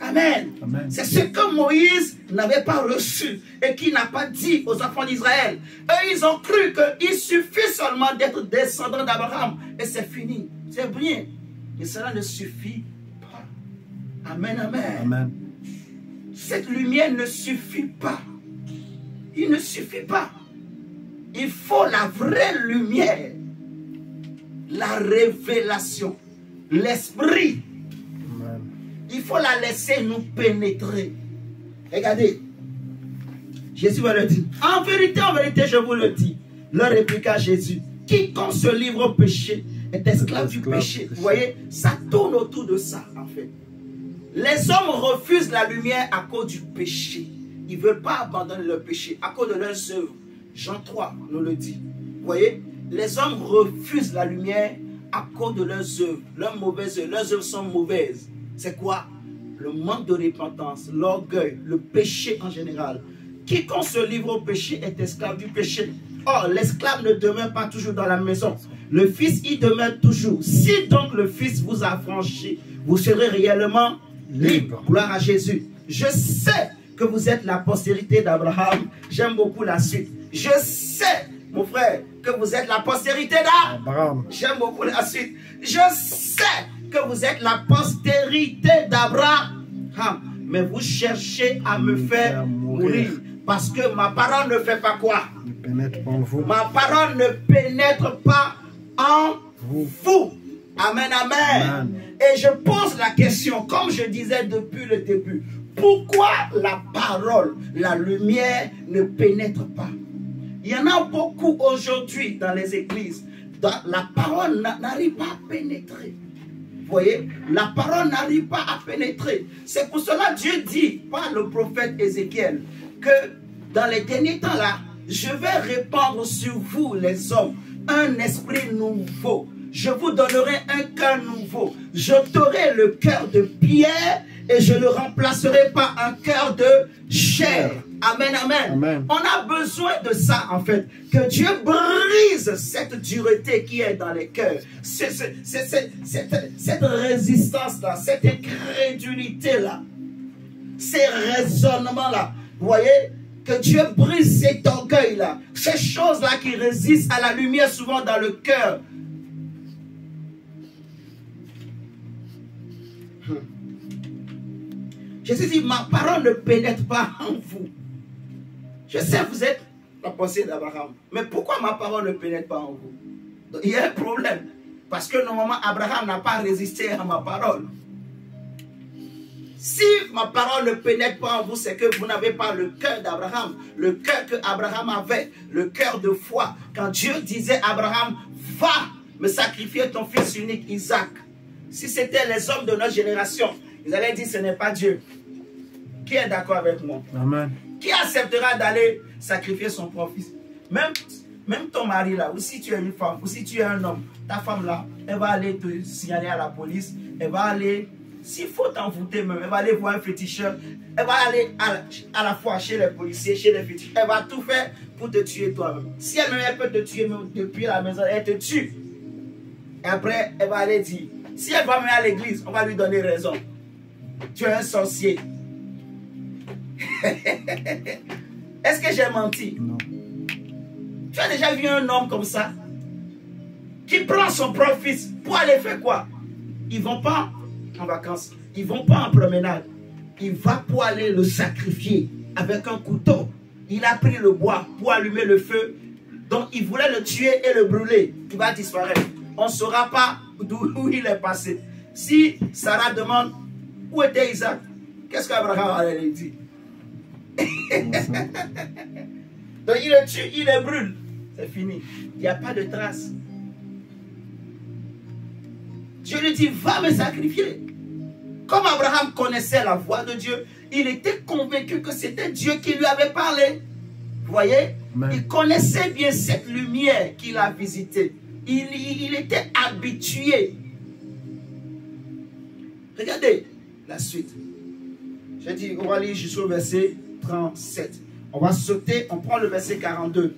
Amen. Amen. C'est ce que Moïse n'avait pas reçu et qui n'a pas dit aux enfants d'Israël. Eux, ils ont cru qu'il suffit seulement d'être descendant d'Abraham et c'est fini. C'est bien. Mais cela ne suffit pas. Amen, amen. Amen. Cette lumière ne suffit pas. Il ne suffit pas. Il faut la vraie lumière. La révélation. L'esprit. Amen. Il faut la laisser nous pénétrer. Regardez. Jésus va le dire. En vérité, je vous le dis. Leur répliqua Jésus. Quiconque se livre au péché est esclave du péché. Vous voyez, ça tourne autour de ça, en fait. Les hommes refusent la lumière à cause du péché. Ils ne veulent pas abandonner le péché à cause de leurs œuvres. Jean 3 nous le dit. Vous voyez, les hommes refusent la lumière à cause de leurs œuvres. Leurs mauvaises œuvres. Leurs œuvres sont mauvaises. C'est quoi? Le manque de repentance, l'orgueil, le péché en général. Quiconque se livre au péché est esclave du péché. Or, l'esclave ne demeure pas toujours dans la maison. Le Fils y demeure toujours. Si donc le Fils vous a franchi, vous serez réellement libre. Gloire à Jésus. Je sais que vous êtes la postérité d'Abraham. J'aime beaucoup la suite. Je sais, mon frère, que vous êtes la postérité d'Abraham. J'aime beaucoup la suite. Je sais que vous êtes la postérité d'Abraham. Mais vous cherchez à me faire mourir. Parce que ma parole ne fait pas quoi? Ne pénètre pas en vous. Ma parole ne pénètre pas en vous. Amen, amen. Amen. Et je pose la question, comme je disais depuis le début, pourquoi la parole, la lumière ne pénètre pas? Il y en a beaucoup aujourd'hui dans les églises. La parole n'arrive pas à pénétrer. Vous voyez, la parole n'arrive pas à pénétrer. C'est pour cela que Dieu dit par le prophète Ézéchiel que dans les derniers temps là, je vais répandre sur vous les hommes un esprit nouveau. Je vous donnerai un cœur nouveau. J'ôterai le cœur de pierre et je le remplacerai par un cœur de chair. Amen, amen, amen. On a besoin de ça en fait. Que Dieu brise cette dureté qui est dans les cœurs. Cette résistance-là, cette incrédulité-là, ces raisonnements-là. Vous voyez? Que Dieu brise cet orgueil-là. Ces choses-là qui résistent à la lumière souvent dans le cœur. Jésus dit, ma parole ne pénètre pas en vous. Je sais, vous êtes la pensée d'Abraham. Mais pourquoi ma parole ne pénètre pas en vous? Donc, il y a un problème. Parce que normalement, Abraham n'a pas résisté à ma parole. Si ma parole ne pénètre pas en vous, c'est que vous n'avez pas le cœur d'Abraham. Le cœur que Abraham avait. Le cœur de foi. Quand Dieu disait à Abraham, va me sacrifier ton fils unique Isaac. Si c'était les hommes de notre génération, ils allaient dire, ce n'est pas Dieu. Qui est d'accord avec moi? Amen. Qui acceptera d'aller sacrifier son propre fils? Même ton mari là, ou si tu es une femme, ou si tu es un homme, ta femme là, elle va aller te signaler à la police, elle va aller, s'il faut t'envoûter même, elle va aller voir un féticheur, elle va aller à la fois chez les policiers, chez les féticheurs, elle va tout faire pour te tuer toi-même. Si elle-même elle peut te tuer même depuis la maison, elle te tue. Et après, elle va aller dire, si elle va même à l'église, on va lui donner raison. Tu es un sorcier. Est-ce que j'ai menti? Non. Tu as déjà vu un homme comme ça qui prend son propre fils pour aller faire quoi? Ils ne vont pas en vacances, ils ne vont pas en promenade. Il va pour aller le sacrifier avec un couteau. Il a pris le bois pour allumer le feu. Donc il voulait le tuer et le brûler. Il va disparaître. On ne saura pas d'où il est passé. Si Sarah demande où était Isaac, qu'est-ce qu'Abraham allait lui dire? Donc il le tue, il le brûle. c'est fini. Il n'y a pas de trace. Dieu lui dit, va me sacrifier. Comme Abraham connaissait la voix de Dieu, il était convaincu que c'était Dieu qui lui avait parlé. Vous voyez? Amen. Il connaissait bien cette lumière qu'il a visitée. Il était habitué. Regardez la suite. J'ai dit, on va lire jusqu'au verset 37. On va sauter, on prend le verset 42.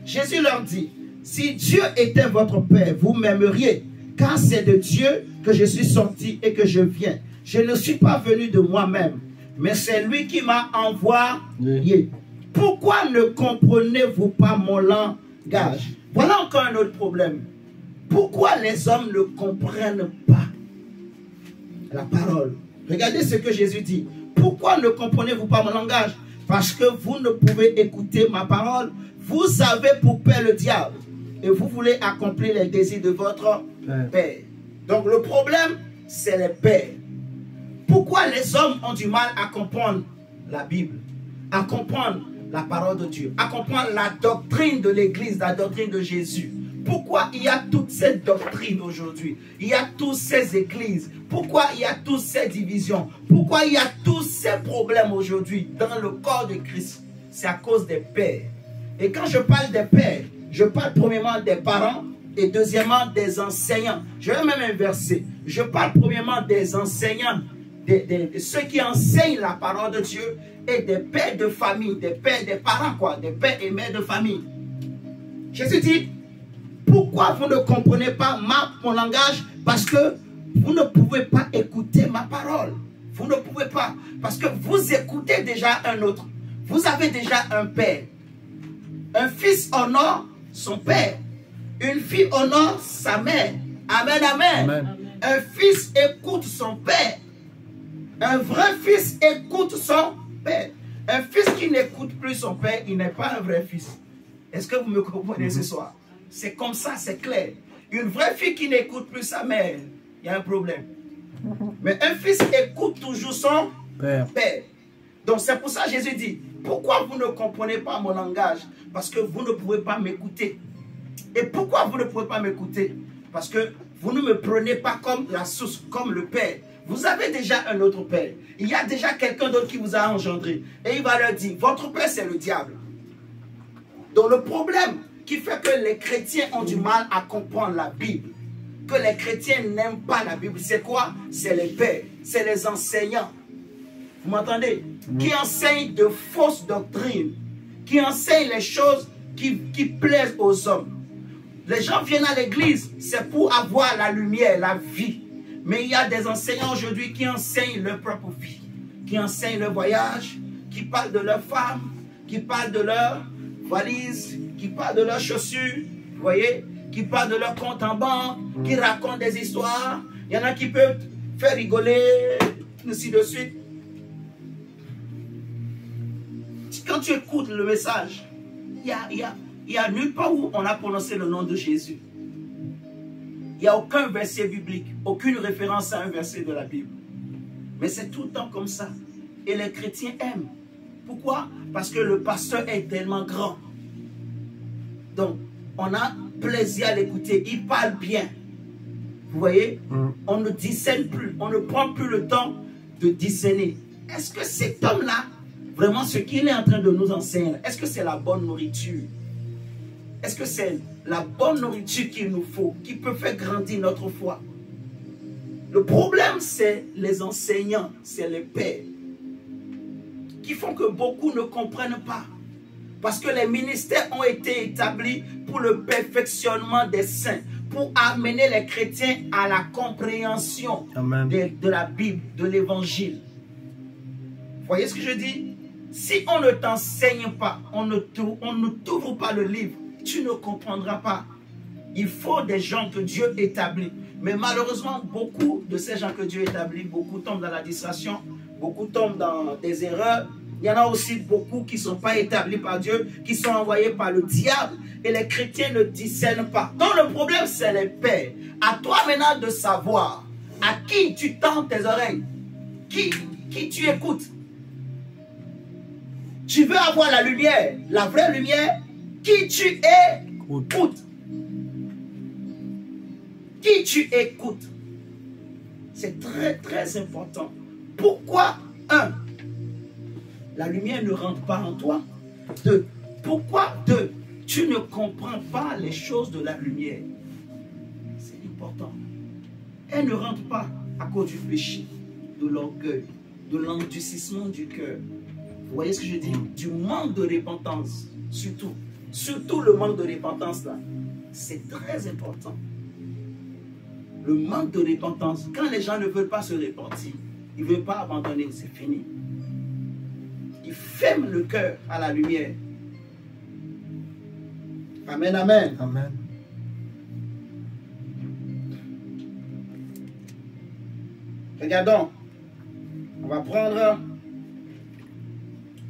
Jésus leur dit, si Dieu était votre Père, vous m'aimeriez, car c'est de Dieu que je suis sorti et que je viens. Je ne suis pas venu de moi-même, mais c'est lui qui m'a envoyé. Oui. Pourquoi ne comprenez-vous pas mon langage? Voilà encore un autre problème. Pourquoi les hommes ne comprennent pas la parole? Regardez ce que Jésus dit. Pourquoi ne comprenez-vous pas mon langage? Parce que vous ne pouvez écouter ma parole. Vous avez pour père le diable. Et vous voulez accomplir les désirs de votre père. Donc le problème, c'est les pères. Pourquoi les hommes ont du mal à comprendre la Bible, à comprendre la parole de Dieu, à comprendre la doctrine de l'Église, la doctrine de Jésus? Pourquoi il y a toute cette doctrine aujourd'hui? Il y a toutes ces églises. Pourquoi il y a toutes ces divisions? Pourquoi il y a tous ces problèmes aujourd'hui dans le corps de Christ? C'est à cause des pères. Et quand je parle des pères, je parle premièrement des parents et deuxièmement des enseignants. Je vais même inverser. Je parle premièrement des enseignants, de ceux qui enseignent la parole de Dieu et des pères de famille, des pères, des parents quoi, des pères et mères de famille. Jésus dit, pourquoi vous ne comprenez pas mon langage? Parce que vous ne pouvez pas écouter ma parole. Vous ne pouvez pas. Parce que vous écoutez déjà un autre. Vous avez déjà un père. Un fils honore son père. Une fille honore sa mère. Amen, amen. Amen. Un fils écoute son père. Un vrai fils écoute son père. Un fils qui n'écoute plus son père, il n'est pas un vrai fils. Est-ce que vous me comprenez ce soir? C'est comme ça, c'est clair. Une vraie fille qui n'écoute plus sa mère, il y a un problème. Mais un fils écoute toujours son père. Donc c'est pour ça que Jésus dit, pourquoi vous ne comprenez pas mon langage? Parce que vous ne pouvez pas m'écouter. Et pourquoi vous ne pouvez pas m'écouter? Parce que vous ne me prenez pas comme la source, comme le Père. Vous avez déjà un autre Père. Il y a déjà quelqu'un d'autre qui vous a engendré. Et il va leur dire, votre Père c'est le diable. Donc le problème qui fait que les chrétiens ont du mal à comprendre la Bible, que les chrétiens n'aiment pas la Bible, c'est quoi? C'est les pères, c'est les enseignants. Vous m'entendez? Qui enseignent de fausses doctrines, qui enseignent les choses qui plaisent aux hommes. Les gens viennent à l'église, c'est pour avoir la lumière, la vie. Mais il y a des enseignants aujourd'hui qui enseignent leur propre vie, qui enseignent leur voyage, qui parlent de leurs femmes, qui parlent de leurs valises, qui parlent de leurs chaussures, vous voyez, qui parlent de leur compte en banque, qui racontent des histoires. Il y en a qui peuvent faire rigoler, ainsi de suite. Quand tu écoutes le message, il y a nulle part où on a prononcé le nom de Jésus. Il n'y a aucun verset biblique, aucune référence à un verset de la Bible. Mais c'est tout le temps comme ça. Et les chrétiens aiment. Pourquoi? Parce que le pasteur est tellement grand. Donc, on a plaisir à l'écouter. Il parle bien. Vous voyez? On ne discerne plus. On ne prend plus le temps de discerner. Est-ce que cet homme-là, vraiment ce qu'il est en train de nous enseigner, est-ce que c'est la bonne nourriture? Est-ce que c'est la bonne nourriture qu'il nous faut, qui peut faire grandir notre foi? Le problème, c'est les enseignants, c'est les pères, qui font que beaucoup ne comprennent pas. Parce que les ministères ont été établis pour le perfectionnement des saints, pour amener les chrétiens à la compréhension de la Bible, de l'évangile. Vous voyez ce que je dis? Si on ne t'enseigne pas, on ne t'ouvre pas le livre, tu ne comprendras pas. Il faut des gens que Dieu établit. Mais malheureusement, beaucoup de ces gens que Dieu établit, beaucoup tombent dans la distraction, beaucoup tombent dans des erreurs. Il y en a aussi beaucoup qui ne sont pas établis par Dieu, qui sont envoyés par le diable. Et les chrétiens ne discernent pas. Donc le problème, c'est les pères. À toi maintenant de savoir à qui tu tends tes oreilles, qui tu écoutes. Tu veux avoir la lumière, la vraie lumière. Qui tu écoutes. Qui tu écoutes? C'est très, très important. Pourquoi, un, la lumière ne rentre pas en toi? Deux, pourquoi, deux, tu ne comprends pas les choses de la lumière? C'est important. Elle ne rentre pas à cause du péché, de l'orgueil, de l'endurcissement du cœur. Vous voyez ce que je dis? Du manque de repentance, surtout. Surtout le manque de repentance là. C'est très important. Le manque de repentance. Quand les gens ne veulent pas se repentir, ils ne veulent pas abandonner, c'est fini. Ils ferment le cœur à la lumière. Amen, amen. Amen. Regardons. On va prendre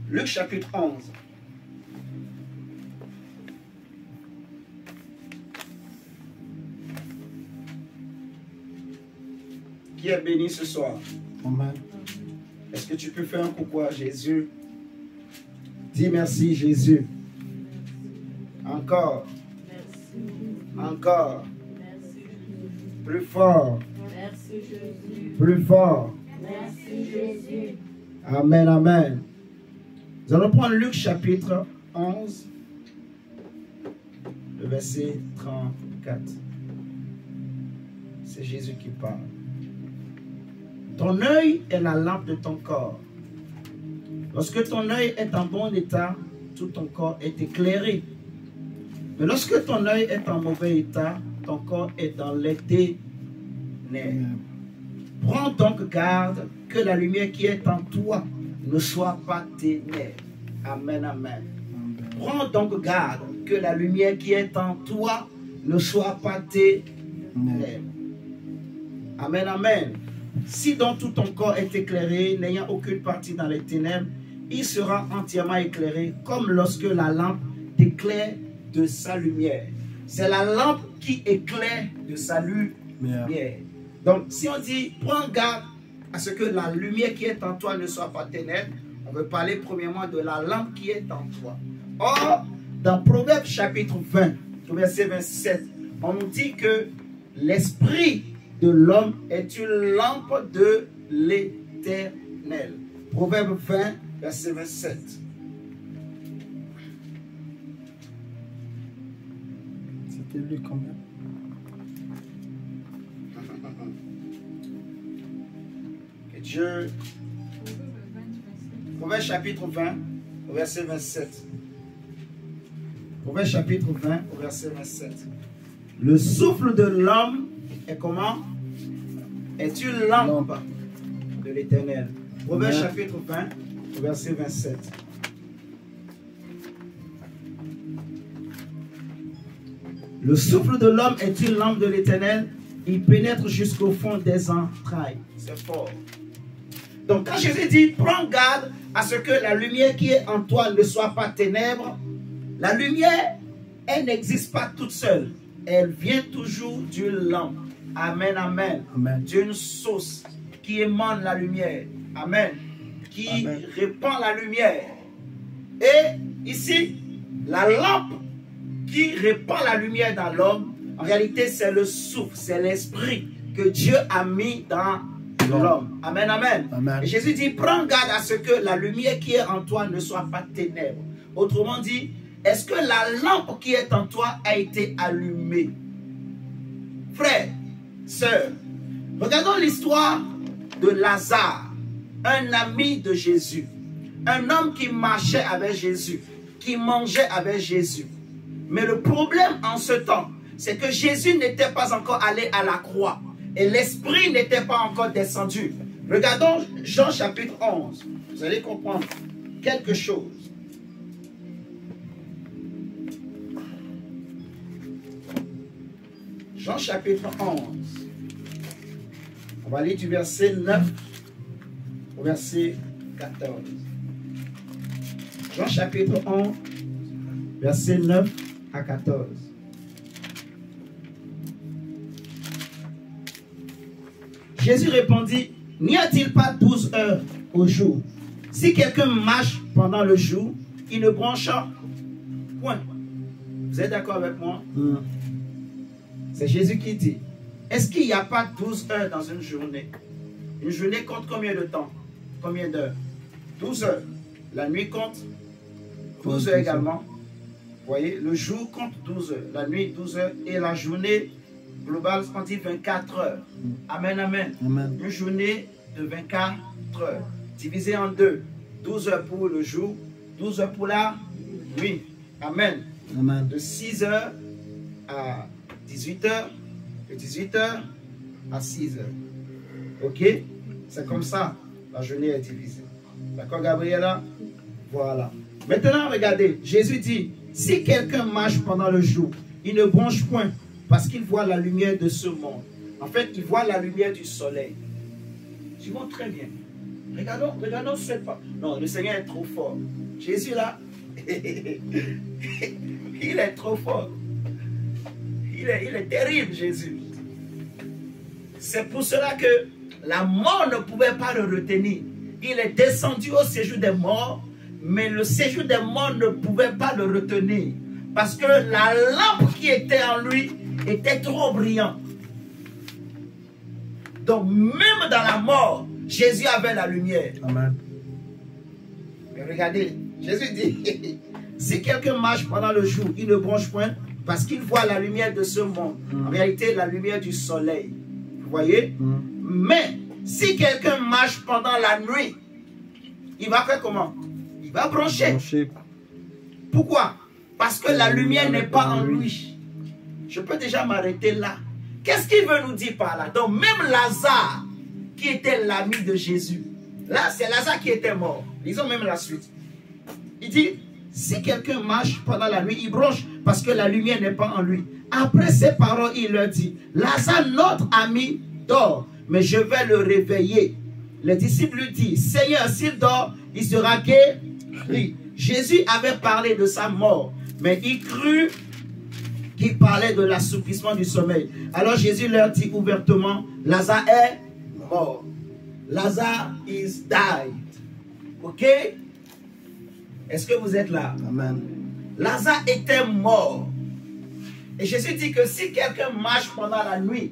Luc chapitre 11. Qui est béni ce soir? Amen. Est-ce que tu peux faire un coucou à Jésus? Dis merci Jésus. Encore. Merci. Encore. Merci. Plus fort. Merci Jésus. Plus fort. Merci Jésus. Amen, amen. Nous allons prendre Luc chapitre 11, le verset 34. C'est Jésus qui parle. Ton œil est la lampe de ton corps. Lorsque ton œil est en bon état, tout ton corps est éclairé. Mais lorsque ton œil est en mauvais état, ton corps est dans les ténèbres. Prends donc garde que la lumière qui est en toi ne soit pas ténèbres. Amen, amen. Prends donc garde que la lumière qui est en toi ne soit pas ténèbres. Amen, amen. Si donc tout ton corps est éclairé, n'ayant aucune partie dans les ténèbres, il sera entièrement éclairé, comme lorsque la lampe éclaire de sa lumière. C'est la lampe qui éclaire de sa lumière. Donc, si on dit, prends garde à ce que la lumière qui est en toi ne soit pas ténèbres, on veut parler premièrement de la lampe qui est en toi. Or, dans Proverbes chapitre 20, verset 27, on nous dit que l'esprit de l'homme est une lampe de l'Éternel. Proverbe 20, verset 27. C'était lui combien? Que Dieu... Proverbe chapitre 20, verset 27. Proverbe chapitre 20, verset 27. Le souffle de l'homme est comment? Est une lampe de l'Éternel. Proverbe chapitre 20, verset 27. Le souffle de l'homme est une lampe de l'Éternel. Il pénètre jusqu'au fond des entrailles. C'est fort. Donc quand Jésus dit, prends garde à ce que la lumière qui est en toi ne soit pas ténèbres, la lumière, elle n'existe pas toute seule. Elle vient toujours d'une lampe. Amen, amen. Amen. D'une source qui émane la lumière. Amen. Qui Amen. répand la lumière. Et ici, la lampe qui répand la lumière dans l'homme, en réalité, c'est le souffle, c'est l'esprit que Dieu a mis dans l'homme. Amen, amen. Amen. Et Jésus dit, prends garde à ce que la lumière qui est en toi ne soit pas ténèbres. Autrement dit, est-ce que la lampe qui est en toi a été allumée? Frère, sœur, regardons l'histoire de Lazare, un ami de Jésus, un homme qui marchait avec Jésus, qui mangeait avec Jésus. Mais le problème en ce temps, c'est que Jésus n'était pas encore allé à la croix et l'Esprit n'était pas encore descendu. Regardons Jean chapitre 11. Vous allez comprendre quelque chose. Jean chapitre 11. On va lire du verset 9 au verset 14. Jean chapitre 11, verset 9 à 14. Jésus répondit, n'y a-t-il pas 12 heures au jour? Si quelqu'un marche pendant le jour, il ne bronche point. Vous êtes d'accord avec moi? C'est Jésus qui dit. Est-ce qu'il n'y a pas 12 heures dans une journée? Une journée compte combien de temps? Combien d'heures? 12 heures. La nuit compte 12 heures également. Vous voyez, le jour compte 12 heures. La nuit, 12 heures. Et la journée globale, on dit 24 heures. Amen, amen. Amen. Une journée de 24 heures. Divisée en deux. 12 heures pour le jour, 12 heures pour la nuit. Amen. Amen. De 6 heures à 18 heures. De 18 heures à 6 heures. Ok? C'est comme ça. La journée est divisée. D'accord, Gabriela? Voilà. Maintenant, regardez. Jésus dit, si quelqu'un marche pendant le jour, il ne bronche point parce qu'il voit la lumière de ce monde. En fait, il voit la lumière du soleil. Tu vois très bien. Regardons ce pas. Non, le Seigneur est trop fort. Jésus là, il est trop fort. Il est terrible, Jésus. C'est pour cela que la mort ne pouvait pas le retenir. Il est descendu au séjour des morts, mais le séjour des morts ne pouvait pas le retenir. Parce que la lampe qui était en lui était trop brillante. Donc même dans la mort, Jésus avait la lumière. Amen. Mais regardez, Jésus dit, si quelqu'un marche pendant le jour, il ne bronche point parce qu'il voit la lumière de ce monde. En réalité, la lumière du soleil. Vous voyez? Mais si quelqu'un marche pendant la nuit, il va faire comment? Il va broncher. Pourquoi? Parce que la lumière n'est pas en lui. Je peux déjà m'arrêter là. Qu'est-ce qu'il veut nous dire par là? Donc même Lazare, qui était l'ami de Jésus, là c'est Lazare qui était mort. Lisons même la suite. Il dit, si quelqu'un marche pendant la nuit, il bronche parce que la lumière n'est pas en lui. Après ces paroles, il leur dit, Lazare, notre ami, dort, mais je vais le réveiller. Les disciples lui disent, Seigneur, s'il dort, il sera guéri. Jésus avait parlé de sa mort, mais il crut qu'il parlait de l'assouplissement du sommeil. Alors Jésus leur dit ouvertement, Lazare est mort. Lazare is died. Ok? Est-ce que vous êtes là? Amen. Lazare était mort. Et Jésus dit que si quelqu'un marche pendant la nuit,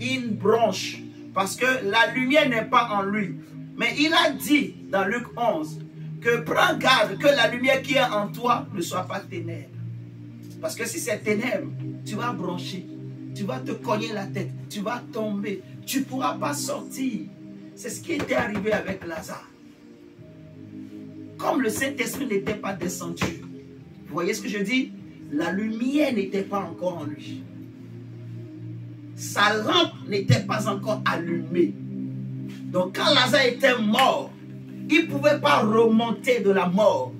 il bronche parce que la lumière n'est pas en lui. Mais il a dit dans Luc 11 que prends garde que la lumière qui est en toi ne soit pas ténèbres. Parce que si c'est ténèbres, tu vas broncher, tu vas te cogner la tête, tu vas tomber, tu ne pourras pas sortir. C'est ce qui était arrivé avec Lazare. Comme le Saint-Esprit n'était pas descendu, vous voyez ce que je dis? La lumière n'était pas encore en lui. Sa lampe n'était pas encore allumée. Donc quand Lazare était mort, il ne pouvait pas remonter de la mort.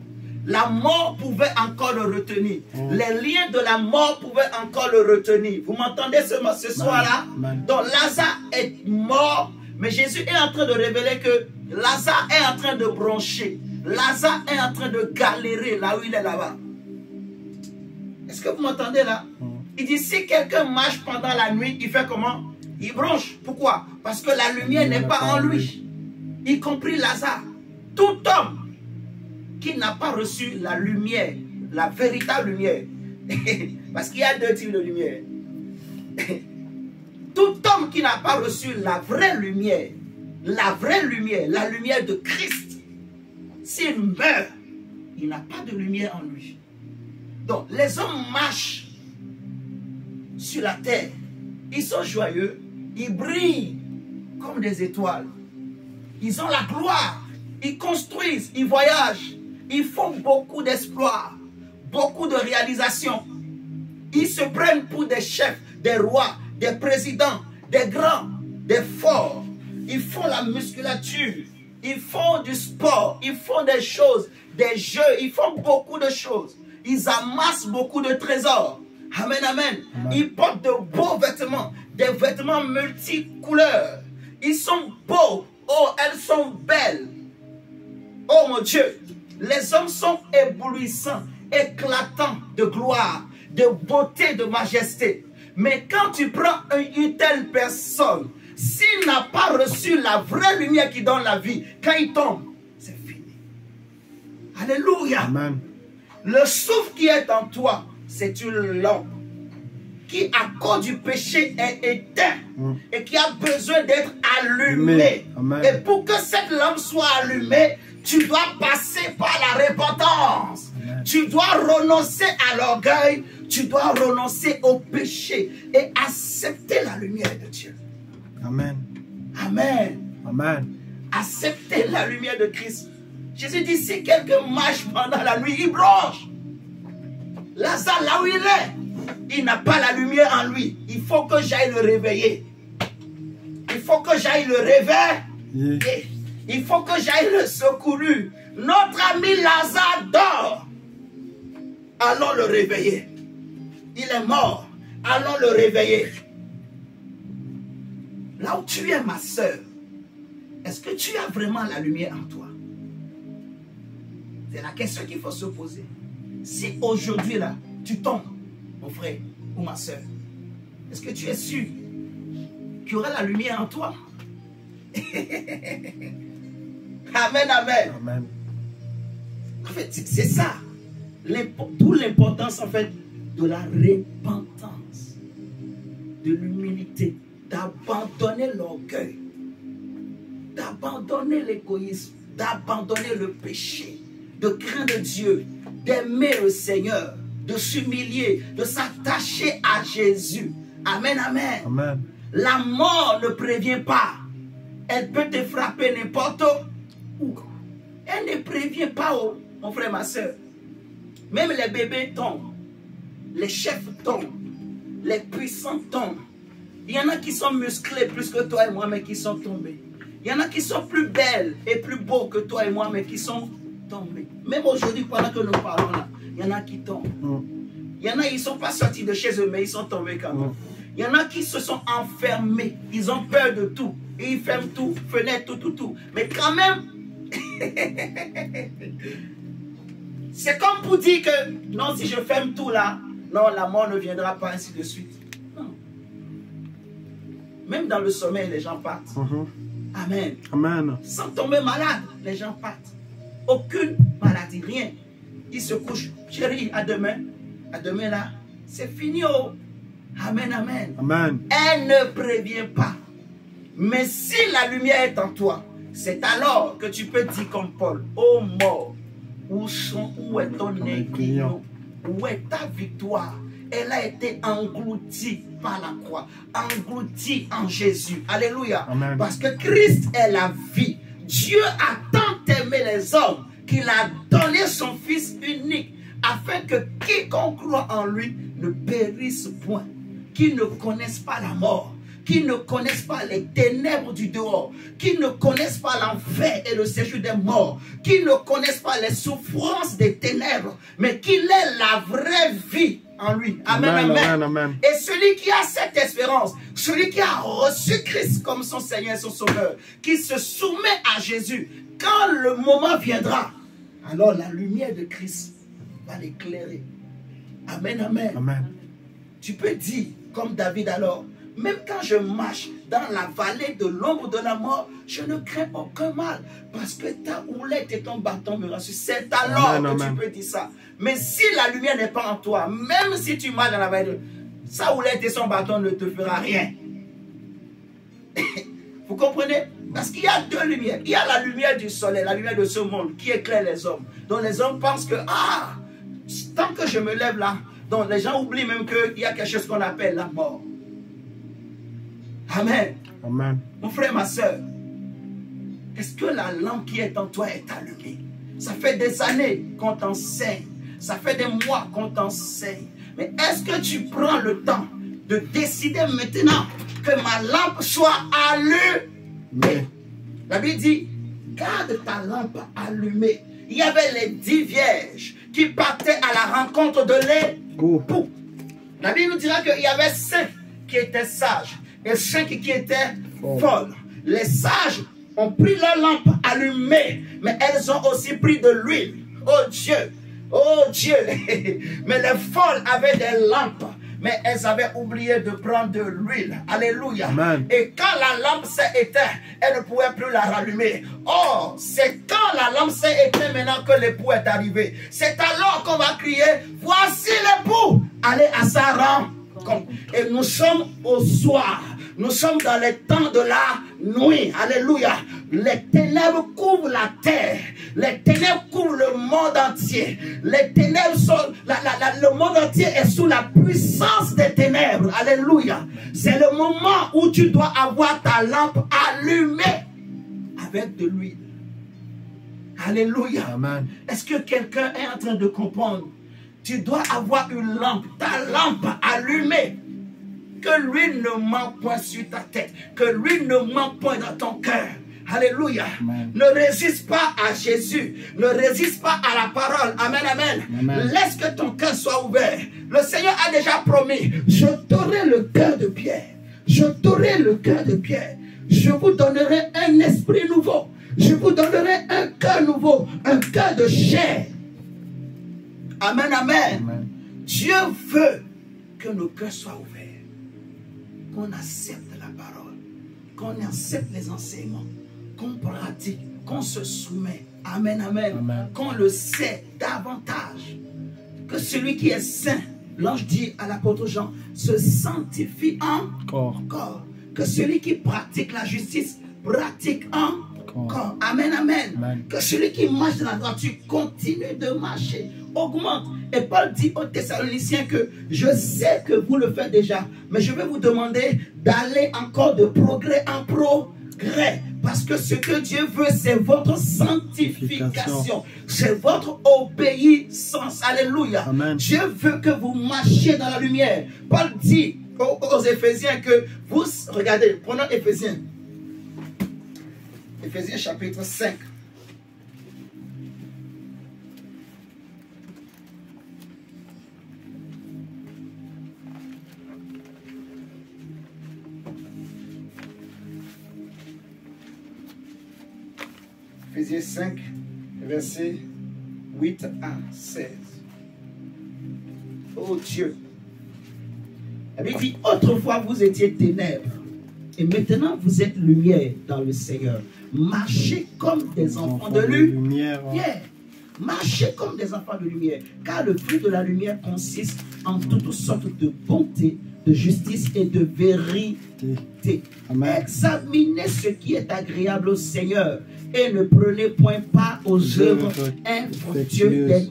La mort pouvait encore le retenir. Les liens de la mort pouvaient encore le retenir. Vous m'entendez ce soir-là? Donc Lazare est mort, mais Jésus est en train de révéler que Lazare est en train de broncher. Lazare est en train de galérer là où il est là-bas. Est-ce que vous m'entendez là? Il dit, si quelqu'un marche pendant la nuit, il fait comment? Il bronche. Pourquoi? Parce que la lumière n'est pas en lui. Y compris Lazare. Tout homme qui n'a pas reçu la lumière, la véritable lumière, parce qu'il y a deux types de lumière. Tout homme qui n'a pas reçu la vraie lumière, la lumière de Christ, s'il meurt, il n'a pas de lumière en lui. Donc, les hommes marchent sur la terre. Ils sont joyeux. Ils brillent comme des étoiles. Ils ont la gloire. Ils construisent. Ils voyagent. Ils font beaucoup d'exploits. Beaucoup de réalisations. Ils se prennent pour des chefs, des rois, des présidents, des grands, des forts. Ils font la musculature. Ils font du sport. Ils font des choses, des jeux. Ils font beaucoup de choses. Ils amassent beaucoup de trésors. Amen, amen. Ils portent de beaux vêtements, des vêtements multicouleurs. Ils sont beaux. Oh, elles sont belles. Oh mon Dieu. Les hommes sont éblouissants, éclatants de gloire, de beauté, de majesté. Mais quand tu prends une telle personne, s'il n'a pas reçu la vraie lumière qui donne la vie, quand il tombe, c'est fini. Alléluia. Amen. Le souffle qui est en toi, c'est une lampe qui, à cause du péché, est éteinte et qui a besoin d'être allumée. Amen. Et pour que cette lampe soit allumée, tu dois passer par la repentance. Amen. Tu dois renoncer à l'orgueil. Tu dois renoncer au péché et accepter la lumière de Dieu. Amen. Amen. Amen. Accepter la lumière de Christ. Jésus dit, si quelqu'un marche pendant la nuit, il bronche. Lazare, là où il est, il n'a pas la lumière en lui. Il faut que j'aille le réveiller. Il faut que j'aille le réveiller. Yeah. Il faut que j'aille le secourir. Notre ami Lazare dort. Allons le réveiller. Il est mort. Allons le réveiller. Là où tu es, ma soeur, est-ce que tu as vraiment la lumière en toi? C'est la question qu'il faut se poser. Si aujourd'hui, là, tu tombes, mon frère ou ma soeur, est-ce que tu es sûr qu'il y aura la lumière en toi? Amen, amen. Amen. En fait, c'est ça. Toute l'importance, en fait, de la repentance, de l'humilité, d'abandonner l'orgueil, d'abandonner l'égoïsme, d'abandonner le péché, de craindre Dieu, d'aimer le Seigneur, de s'humilier, de s'attacher à Jésus. Amen, amen. Amen. La mort ne prévient pas. Elle peut te frapper n'importe où. Elle ne prévient pas, mon frère, ma soeur. Même les bébés tombent. Les chefs tombent. Les puissants tombent. Il y en a qui sont musclés plus que toi et moi, mais qui sont tombés. Il y en a qui sont plus belles et plus beaux que toi et moi, mais qui sont tombés. Même aujourd'hui, pendant que nous parlons là, il y en a qui tombent. Il y en a, ils ne sont pas sortis de chez eux, mais ils sont tombés quand même. Il y en a qui se sont enfermés. Ils ont peur de tout. Et ils ferment tout, fenêtre, tout. Mais quand même, c'est comme pour dire que, non, si je ferme tout là, non, la mort ne viendra pas, ainsi de suite. Non. Même dans le sommeil, les gens partent. Amen. Amen. Sans tomber malade, les gens partent. Aucune maladie, rien. Ils se couchent. Chérie, à demain. À demain là, c'est fini. Oh. Amen, amen. Amen. Elle ne prévient pas. Mais si la lumière est en toi, c'est alors que tu peux dire comme Paul, ô mort, où est ton aiguillon? Où est ta victoire? Elle a été engloutie par la croix, engloutie en Jésus. Alléluia. Amen. Parce que Christ est la vie. Dieu a tant aimé les hommes qu'il a donné son Fils unique afin que quiconque croit en lui ne périsse point, qu'il ne connaisse pas la mort, qui ne connaissent pas les ténèbres du dehors, qui ne connaissent pas l'enfer et le séjour des morts, qui ne connaissent pas les souffrances des ténèbres, mais qu'il ait la vraie vie en lui. Amen, amen, amen, amen. Et celui qui a cette espérance, celui qui a reçu Christ comme son Seigneur et son Sauveur, qui se soumet à Jésus, quand le moment viendra, alors la lumière de Christ va l'éclairer. Amen, amen. Amen. Tu peux dire, comme David alors, même quand je marche dans la vallée de l'ombre de la mort, je ne crains aucun mal, parce que ta houlette et ton bâton me rassurent. C'est alors Amen, que amen. tu peux dire ça. Mais si la lumière n'est pas en toi, même si tu marches dans la vallée, sa houlette et son bâton ne te fera rien. Vous comprenez? Parce qu'il y a deux lumières. Il y a la lumière du soleil, la lumière de ce monde qui éclaire les hommes. Donc les hommes pensent que, ah, tant que je me lève là, donc les gens oublient même qu'il y a quelque chose qu'on appelle la mort. Amen. Amen. Mon frère, ma soeur, est-ce que la lampe qui est en toi est allumée? Ça fait des années qu'on t'enseigne. Ça fait des mois qu'on t'enseigne. Mais est-ce que tu prends le temps de décider maintenant que ma lampe soit allumée? La Bible dit, garde ta lampe allumée. Il y avait les 10 vierges qui partaient à la rencontre de l'époux. La Bible nous dira qu'il y avait 5 qui étaient sages et 5 qui étaient folles. Les sages ont pris leur lampe allumée, mais elles ont aussi pris de l'huile. Oh Dieu! Oh Dieu! Mais les folles avaient des lampes, mais elles avaient oublié de prendre de l'huile. Alléluia. Amen. Et quand la lampe s'est éteinte, elle ne pouvait plus la rallumer. Or, c'est quand la lampe s'est éteinte maintenant que l'époux est arrivé. C'est alors qu'on va crier, voici l'époux, aller à sa rencontre. Et nous sommes au soir. Nous sommes dans les temps de la nuit. Alléluia. Les ténèbres couvrent la terre. Les ténèbres couvrent le monde entier. Les ténèbres sont... le monde entier est sous la puissance des ténèbres. Alléluia. C'est le moment où tu dois avoir ta lampe allumée avec de l'huile. Alléluia. Amen. Est-ce que quelqu'un est en train de comprendre? Tu dois avoir une lampe, ta lampe allumée. Que l'huile ne manque point sur ta tête. Que l'huile ne manque point dans ton cœur. Alléluia. Amen. Ne résiste pas à Jésus. Ne résiste pas à la parole. Amen, amen. Amen. Laisse que ton cœur soit ouvert. Le Seigneur a déjà promis. Je t'aurai le cœur de pierre. Je t'aurai le cœur de pierre. Je vous donnerai un esprit nouveau. Je vous donnerai un cœur nouveau. Un cœur de chair. Amen, amen. Amen. Dieu veut que nos cœurs soient ouverts. Qu'on accepte la parole. Qu'on accepte les enseignements. Qu'on pratique. Qu'on se soumet. Amen, amen. Amen. Qu'on le sait davantage. Que celui qui est saint, l'ange dit à l'apôtre Jean, se sanctifie encore. Que celui qui pratique la justice pratique encore. Amen, amen. Amen. Que celui qui marche dans la droiture continue de marcher. Augmente. Et Paul dit aux Thessaloniciens que je sais que vous le faites déjà, mais je vais vous demander d'aller encore de progrès en progrès. Parce que ce que Dieu veut, c'est votre sanctification. C'est votre obéissance. Alléluia. Amen. Dieu veut que vous marchiez dans la lumière. Paul dit aux Éphésiens que vous, regardez, prenons Éphésiens. Éphésiens chapitre 5. Éphésiens 5, versets 8 à 16. Oh Dieu. La Bible dit, autrefois vous étiez ténèbres, et maintenant vous êtes lumière dans le Seigneur. Marchez comme des enfants de lumière. Marchez comme des enfants de lumière, car le fruit de la lumière consiste en toutes sortes de bonté, de justice et de vérité. Amen. Examinez ce qui est agréable au Seigneur et ne prenez point part aux œuvres infructueuses des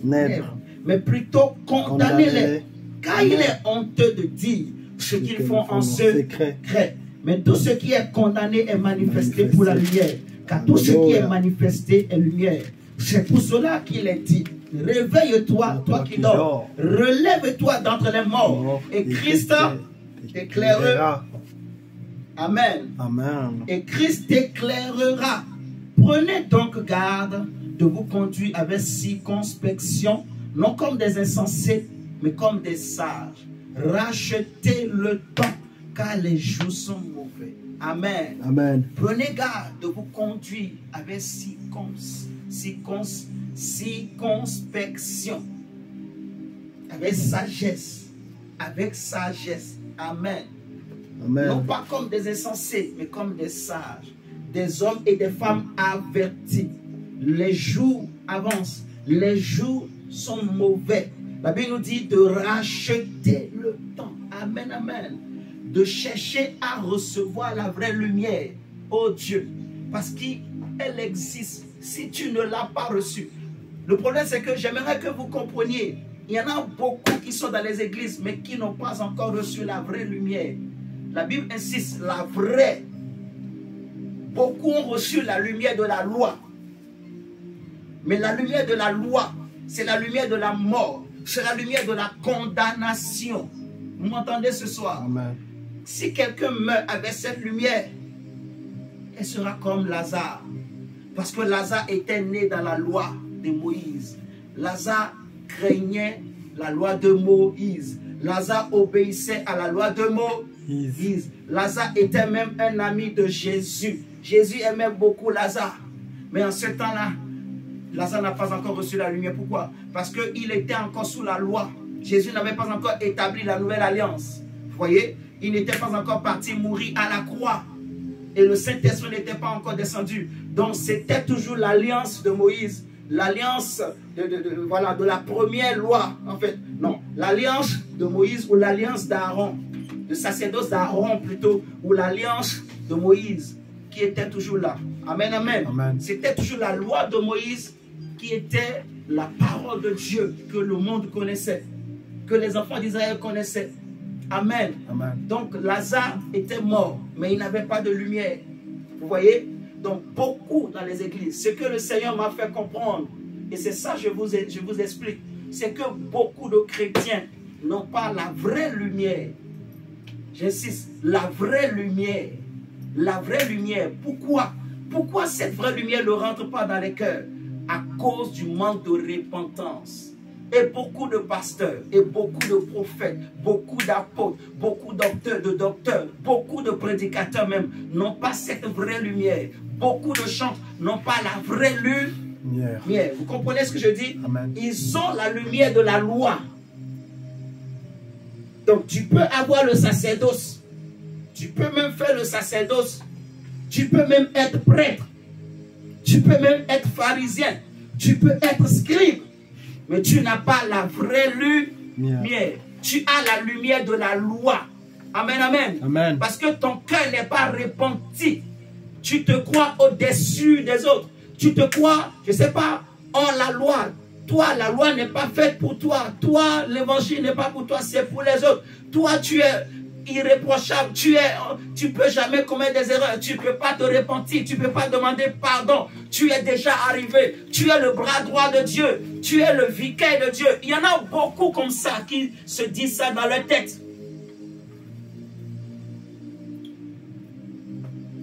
ténèbres, mais plutôt condamnez-les, car il est honteux de dire ce qu'ils font en secret. Mais tout ce qui est condamné est manifesté pour la lumière, car tout ce qui est manifesté est lumière. C'est pour cela qu'il est dit, réveille-toi, toi qui dors, relève-toi d'entre les morts, et Christ t'éclairera. Amen. Amen. Et Christ t'éclairera. Prenez donc garde de vous conduire avec circonspection, non comme des insensés, mais comme des sages. Rachetez le temps, car les jours sont mauvais. Amen. Amen. Prenez garde de vous conduire avec circonspection, avec sagesse. Avec sagesse. Amen. Amen. Non pas comme des insensés, mais comme des sages, des hommes et des femmes avertis. Les jours avancent, les jours sont mauvais. La Bible nous dit de racheter le temps. Amen, amen. De chercher à recevoir la vraie lumière, oh Dieu, parce qu'elle existe. Si tu ne l'as pas reçue, le problème c'est que j'aimerais que vous compreniez, il y en a beaucoup qui sont dans les églises, mais qui n'ont pas encore reçu la vraie lumière. La Bible insiste, la vraie. Beaucoup ont reçu la lumière de la loi. Mais la lumière de la loi, c'est la lumière de la mort. C'est la lumière de la condamnation. Vous m'entendez ce soir? Amen. Si quelqu'un meurt avec cette lumière, elle sera comme Lazare. Parce que Lazare était né dans la loi de Moïse. Lazare craignait la loi de Moïse. Lazare obéissait à la loi de Moïse. Lazare était même un ami de Jésus. Jésus aimait beaucoup Lazare. Mais en ce temps-là, Lazare n'a pas encore reçu la lumière. Pourquoi? Parce qu'il était encore sous la loi. Jésus n'avait pas encore établi la nouvelle alliance. Vous voyez? Il n'était pas encore parti mourir à la croix. Et le Saint-Esprit n'était pas encore descendu. Donc c'était toujours l'alliance de Moïse. l'alliance voilà, de la première loi, en fait. Non, l'alliance de Moïse ou l'alliance d'Aaron, le sacerdoce d'Aaron plutôt, ou l'alliance de Moïse qui était toujours là. Amen, amen. Amen. C'était toujours la loi de Moïse qui était la parole de Dieu que le monde connaissait, que les enfants d'Israël connaissaient. Amen. Amen. Donc Lazare était mort, mais il n'avait pas de lumière. Vous voyez? Donc beaucoup dans les églises, ce que le Seigneur m'a fait comprendre, et c'est ça que je vous explique, c'est que beaucoup de chrétiens n'ont pas la vraie lumière. J'insiste, la vraie lumière. La vraie lumière. Pourquoi? Pourquoi cette vraie lumière ne rentre pas dans les cœurs? À cause du manque de repentance. Et beaucoup de pasteurs, et beaucoup de prophètes, beaucoup d'apôtres, beaucoup de docteurs, beaucoup de prédicateurs même, n'ont pas cette vraie lumière. Beaucoup de chants n'ont pas la vraie lumière. Vous comprenez ce que je dis? Amen. Ils ont la lumière de la loi. Donc tu peux avoir le sacerdoce. Tu peux même faire le sacerdoce. Tu peux même être prêtre. Tu peux même être pharisien. Tu peux être scribe. Mais tu n'as pas la vraie lumière. Tu as la lumière de la loi. Amen, amen. Amen. Parce que ton cœur n'est pas repenti. Tu te crois au-dessus des autres. Tu te crois, je ne sais pas, en la loi. Toi, la loi n'est pas faite pour toi. Toi, l'évangile n'est pas pour toi, c'est pour les autres. Toi, tu es irréprochable. Tu ne peux jamais commettre des erreurs. Tu ne peux pas te repentir. Tu ne peux pas demander pardon. Tu es déjà arrivé. Tu es le bras droit de Dieu. Tu es le vicaire de Dieu. Il y en a beaucoup comme ça qui se disent ça dans leur tête.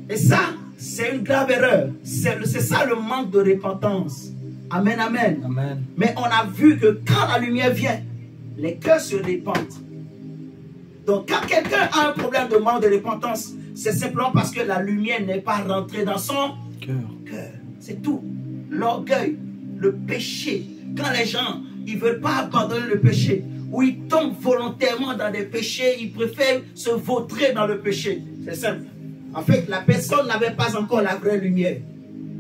Et ça, c'est une grave erreur. C'est ça le manque de repentance. Amen, amen. Amen. Mais on a vu que quand la lumière vient, les cœurs se répandent. Donc quand quelqu'un a un problème de manque de repentance, c'est simplement parce que la lumière n'est pas rentrée dans son cœur. C'est tout. L'orgueil, le péché. Quand les gens, ils ne veulent pas abandonner le péché, ou ils tombent volontairement dans des péchés, ils préfèrent se vautrer dans le péché. C'est simple. En fait, la personne n'avait pas encore la vraie lumière.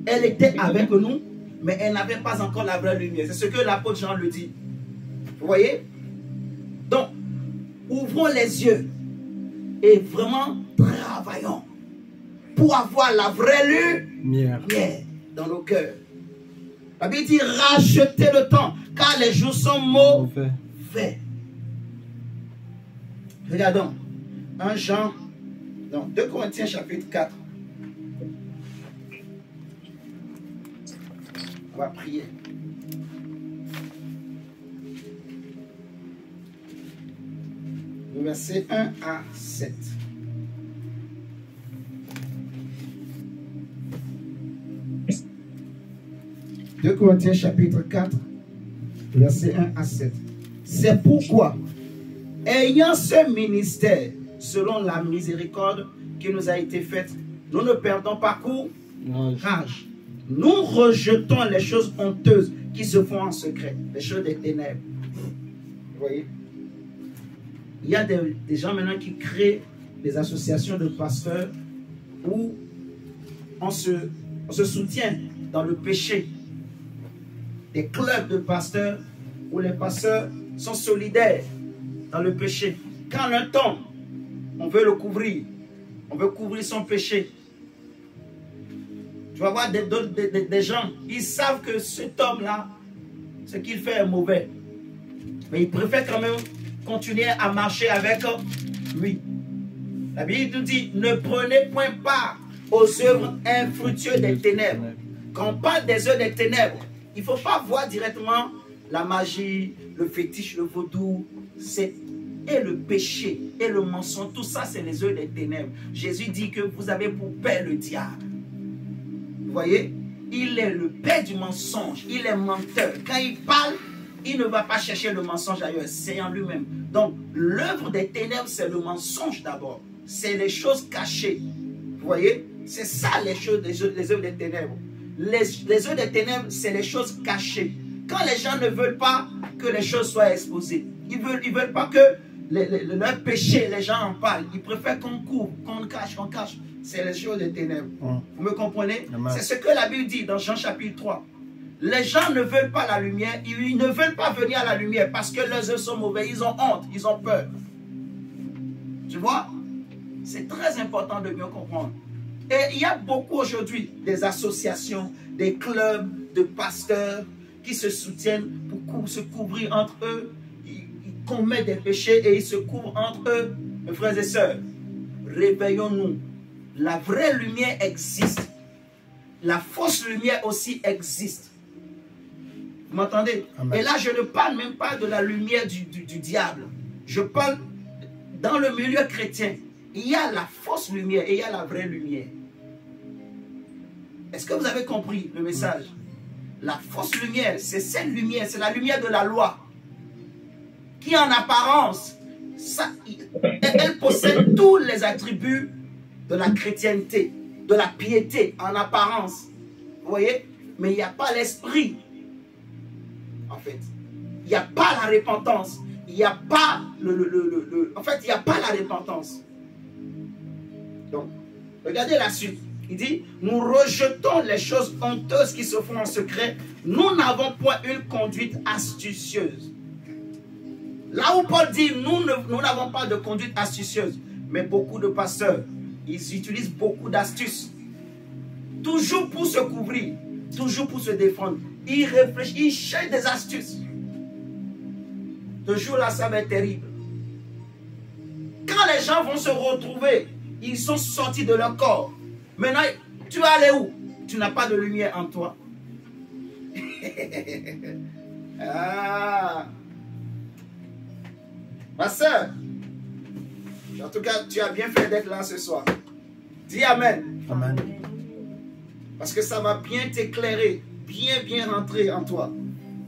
Elle était avec nous, mais elle n'avait pas encore la vraie lumière. C'est ce que l'apôtre Jean le dit. Vous voyez? Donc, ouvrons les yeux et vraiment travaillons pour avoir la vraie lumière dans nos cœurs. La Bible dit rachetez le temps, car les jours sont mauvais. Regardons. 1 Jean, donc 2 Corinthiens chapitre 4. On va prier. Le verset 1 à 7. « 2 Corinthiens chapitre 4, verset 1 à 7. C'est pourquoi, ayant ce ministère, selon la miséricorde qui nous a été faite, nous ne perdons pas courage. Nous rejetons les choses honteuses qui se font en secret, les choses des ténèbres. » Vous voyez? Il y a des gens maintenant qui créent des associations de pasteurs où on se soutient dans le péché. Des clubs de pasteurs où les pasteurs sont solidaires dans le péché. Quand l'un tombe, on veut le couvrir. On veut couvrir son péché. Tu vas voir des gens, ils savent que cet homme-là, ce qu'il fait est mauvais. Mais ils préfèrent quand même continuer à marcher avec lui. La Bible nous dit, ne prenez point part aux œuvres infructueuses des ténèbres. Quand on parle des œuvres des ténèbres, il ne faut pas voir directement la magie, le fétiche, le vaudou, et le péché, et le mensonge. Tout ça, c'est les œuvres des ténèbres. Jésus dit que vous avez pour père le diable. Vous voyez? Il est le père du mensonge. Il est menteur. Quand il parle, il ne va pas chercher le mensonge ailleurs. C'est en lui-même. Donc, l'œuvre des ténèbres, c'est le mensonge d'abord. C'est les choses cachées. Vous voyez? C'est ça les choses, les œuvres des ténèbres. Les œuvres des ténèbres, c'est les choses cachées. Quand les gens ne veulent pas que les choses soient exposées, ils veulent pas que leur péché, les gens en parlent. Ils préfèrent qu'on couvre, qu'on cache, C'est les choses des ténèbres. Vous me comprenez? C'est ce que la Bible dit dans Jean chapitre 3. les gens ne veulent pas la lumière, ils ne veulent pas venir à la lumière parce que leurs œuvres sont mauvais, ils ont honte, ils ont peur. Tu vois? C'est très important de bien comprendre. Et il y a beaucoup aujourd'hui des associations, des clubs de pasteurs qui se soutiennent pour se couvrir entre eux. Ils commettent des péchés et ils se couvrent entre eux. Mes frères et sœurs, réveillons-nous. La vraie lumière existe. La fausse lumière aussi existe. Vous m'entendez? Et là, je ne parle même pas de la lumière du diable. Je parle dans le milieu chrétien. Il y a la fausse lumière et il y a la vraie lumière. Est-ce que vous avez compris le message? La fausse lumière, c'est cette lumière, c'est la lumière de la loi. Qui en apparence, elle possède tous les attributs de la chrétienté, de la piété en apparence. Vous voyez? Mais il n'y a pas l'esprit. En fait, il n'y a pas la repentance. Il n'y a pas en fait, il n'y a pas la repentance. Donc, regardez la suite. Il dit, nous rejetons les choses honteuses qui se font en secret. Nous n'avons point une conduite astucieuse. Là où Paul dit, nous n'avons pas de conduite astucieuse. Mais beaucoup de pasteurs, ils utilisent beaucoup d'astuces. Toujours pour se couvrir, toujours pour se défendre. Ils réfléchissent, ils cherchent des astuces. Ce jour-là, ça va être terrible. Quand les gens vont se retrouver, ils sont sortis de leur corps. Maintenant, tu vas aller où? Tu n'as pas de lumière en toi. Ah. Ma soeur, en tout cas, tu as bien fait d'être là ce soir. Dis Amen. Amen. Parce que ça va bien t'éclairer, bien rentrer en toi.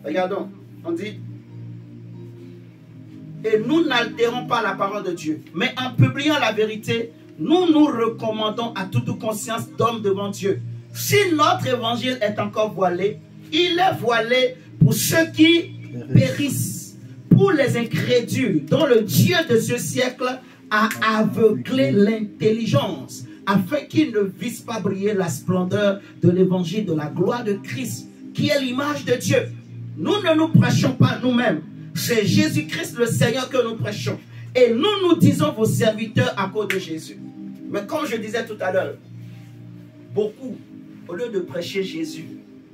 Regardons, on dit, et nous n'altérons pas la parole de Dieu, mais en publiant la vérité, nous nous recommandons à toute conscience d'homme devant Dieu. Si notre évangile est encore voilé, il est voilé pour ceux qui périssent, pour les incrédules, dont le Dieu de ce siècle a aveuglé l'intelligence, afin qu'ils ne vissent pas briller la splendeur de l'évangile de la gloire de Christ, qui est l'image de Dieu. Nous ne nous prêchons pas nous-mêmes, c'est Jésus-Christ le Seigneur que nous prêchons. Et nous disons vos serviteurs à cause de Jésus. Mais comme je disais tout à l'heure, beaucoup, au lieu de prêcher Jésus,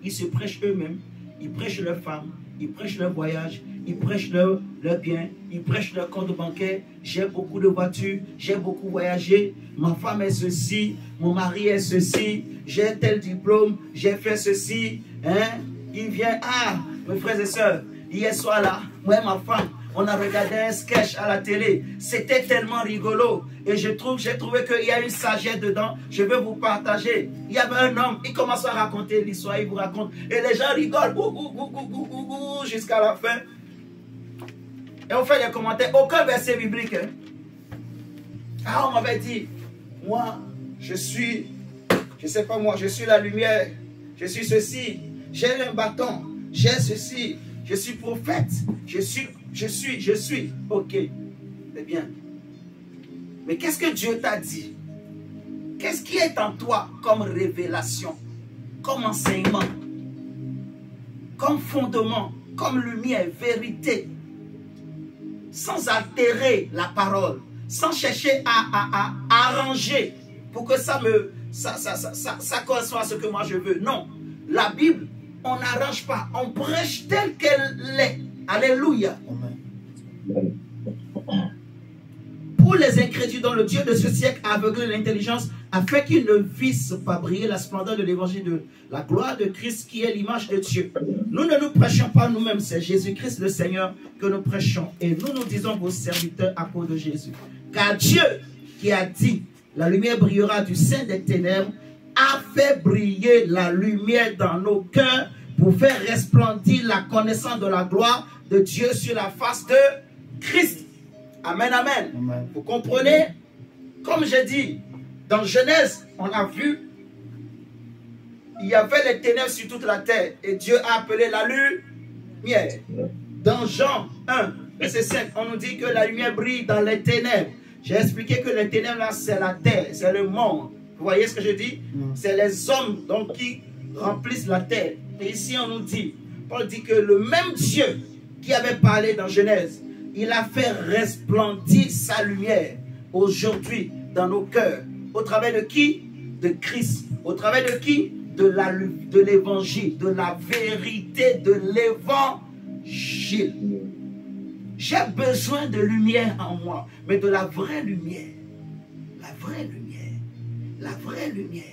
ils se prêchent eux-mêmes, ils prêchent leurs femmes, ils prêchent leur voyage, ils prêchent leurs biens, ils prêchent leur compte bancaire. J'ai beaucoup de voitures, j'ai beaucoup voyagé, ma femme est ceci, mon mari est ceci, j'ai tel diplôme, j'ai fait ceci. Hein? Il vient, mes frères et sœurs, hier soir là, moi et ma femme, on a regardé un sketch à la télé. C'était tellement rigolo. Et j'ai trouvé qu'il y a une sagesse dedans. Je vais vous partager. Il y avait un homme, il commence à raconter l'histoire, il vous raconte. Et les gens rigolent jusqu'à la fin. Et on fait des commentaires. Aucun verset biblique. Hein. On m'avait dit, moi, je suis la lumière. Je suis ceci. J'ai un bâton. J'ai ceci. Je suis prophète. Je suis. Ok, c'est bien. Mais qu'est-ce que Dieu t'a dit? Qu'est-ce qui est en toi comme révélation, comme enseignement, comme fondement, comme lumière, vérité, sans altérer la parole, sans chercher à arranger pour que ça correspond à ce que moi je veux. Non, la Bible, on n'arrange pas, on prêche telle qu'elle est. Alléluia. Amen. Pour les incrédules dont le Dieu de ce siècle a aveuglé l'intelligence, afin qu'ils ne vissent pas briller la splendeur de l'évangile de la gloire de Christ qui est l'image de Dieu. Nous ne nous prêchons pas nous-mêmes, c'est Jésus-Christ le Seigneur que nous prêchons. Et nous disons vos serviteurs à cause de Jésus. Car Dieu qui a dit, la lumière brillera du sein des ténèbres, a fait briller la lumière dans nos cœurs pour faire resplendir la connaissance de la gloire de Dieu sur la face de Christ. Amen, amen. Amen. Vous comprenez? Comme j'ai dit, dans Genèse, on a vu, il y avait les ténèbres sur toute la terre et Dieu a appelé la lumière. Dans Jean 1, verset 5, on nous dit que la lumière brille dans les ténèbres. J'ai expliqué que les ténèbres là, c'est la terre, c'est le monde. Vous voyez ce que je dis? C'est les hommes donc, qui remplissent la terre. Et ici, on nous dit, Paul dit que le même Dieu qui avait parlé dans Genèse, il a fait resplendir sa lumière aujourd'hui dans nos cœurs. Au travers de qui? De Christ. Au travers de qui? De l'évangile, de la vérité de l'évangile. J'ai besoin de lumière en moi, mais de la vraie lumière. La vraie lumière. La vraie lumière.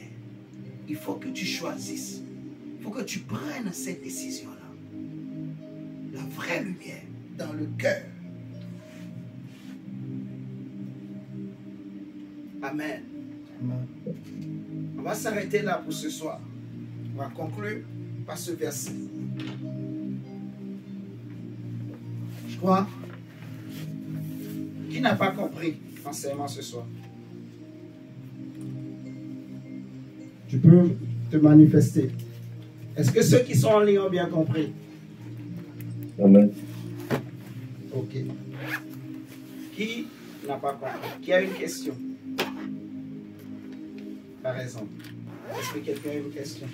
Il faut que tu choisisses. Il faut que tu prennes cette décision-là. La vraie lumière dans le cœur. Amen. Amen. On va s'arrêter là pour ce soir. On va conclure par ce verset. Je crois. Qui n'a pas compris l'enseignement ce soir? Tu peux te manifester. Est-ce que ceux qui sont en ligne ont bien compris? Amen. Ok. Qui n'a pas compris? Qui a une question? Par exemple. Est-ce que quelqu'un a une question?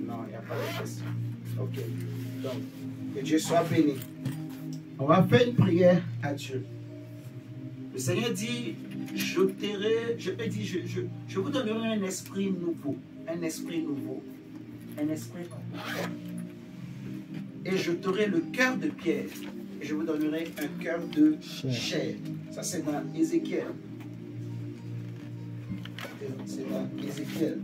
Non, il n'y a pas de question. Ok. Donc, que Dieu soit béni. On va faire une prière à Dieu. Le Seigneur dit, je vous donnerai un esprit nouveau. Un esprit nouveau. Un esprit nouveau. Et je t'aurai le cœur de pierre. Et je vous donnerai un cœur de chair. Ça, c'est dans Ézéchiel. C'est dans Ézéchiel.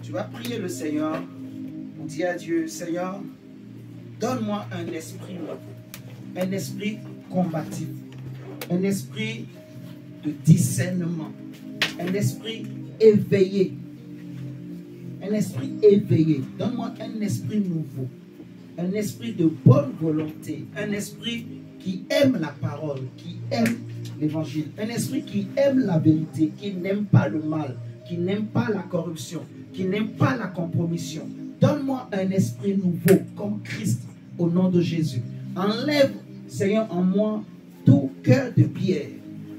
Tu vas prier le Seigneur. On dit à Dieu, Seigneur, donne-moi un esprit nouveau. Un esprit combatif. Un esprit de discernement. Un esprit éveillé. Un esprit éveillé. Donne-moi un esprit nouveau. Un esprit de bonne volonté. Un esprit qui aime la parole, qui aime l'évangile. Un esprit qui aime la vérité, qui n'aime pas le mal, qui n'aime pas la corruption, qui n'aime pas la compromission. Donne-moi un esprit nouveau comme Christ au nom de Jésus. Enlève, Seigneur, en moi tout cœur de pierre.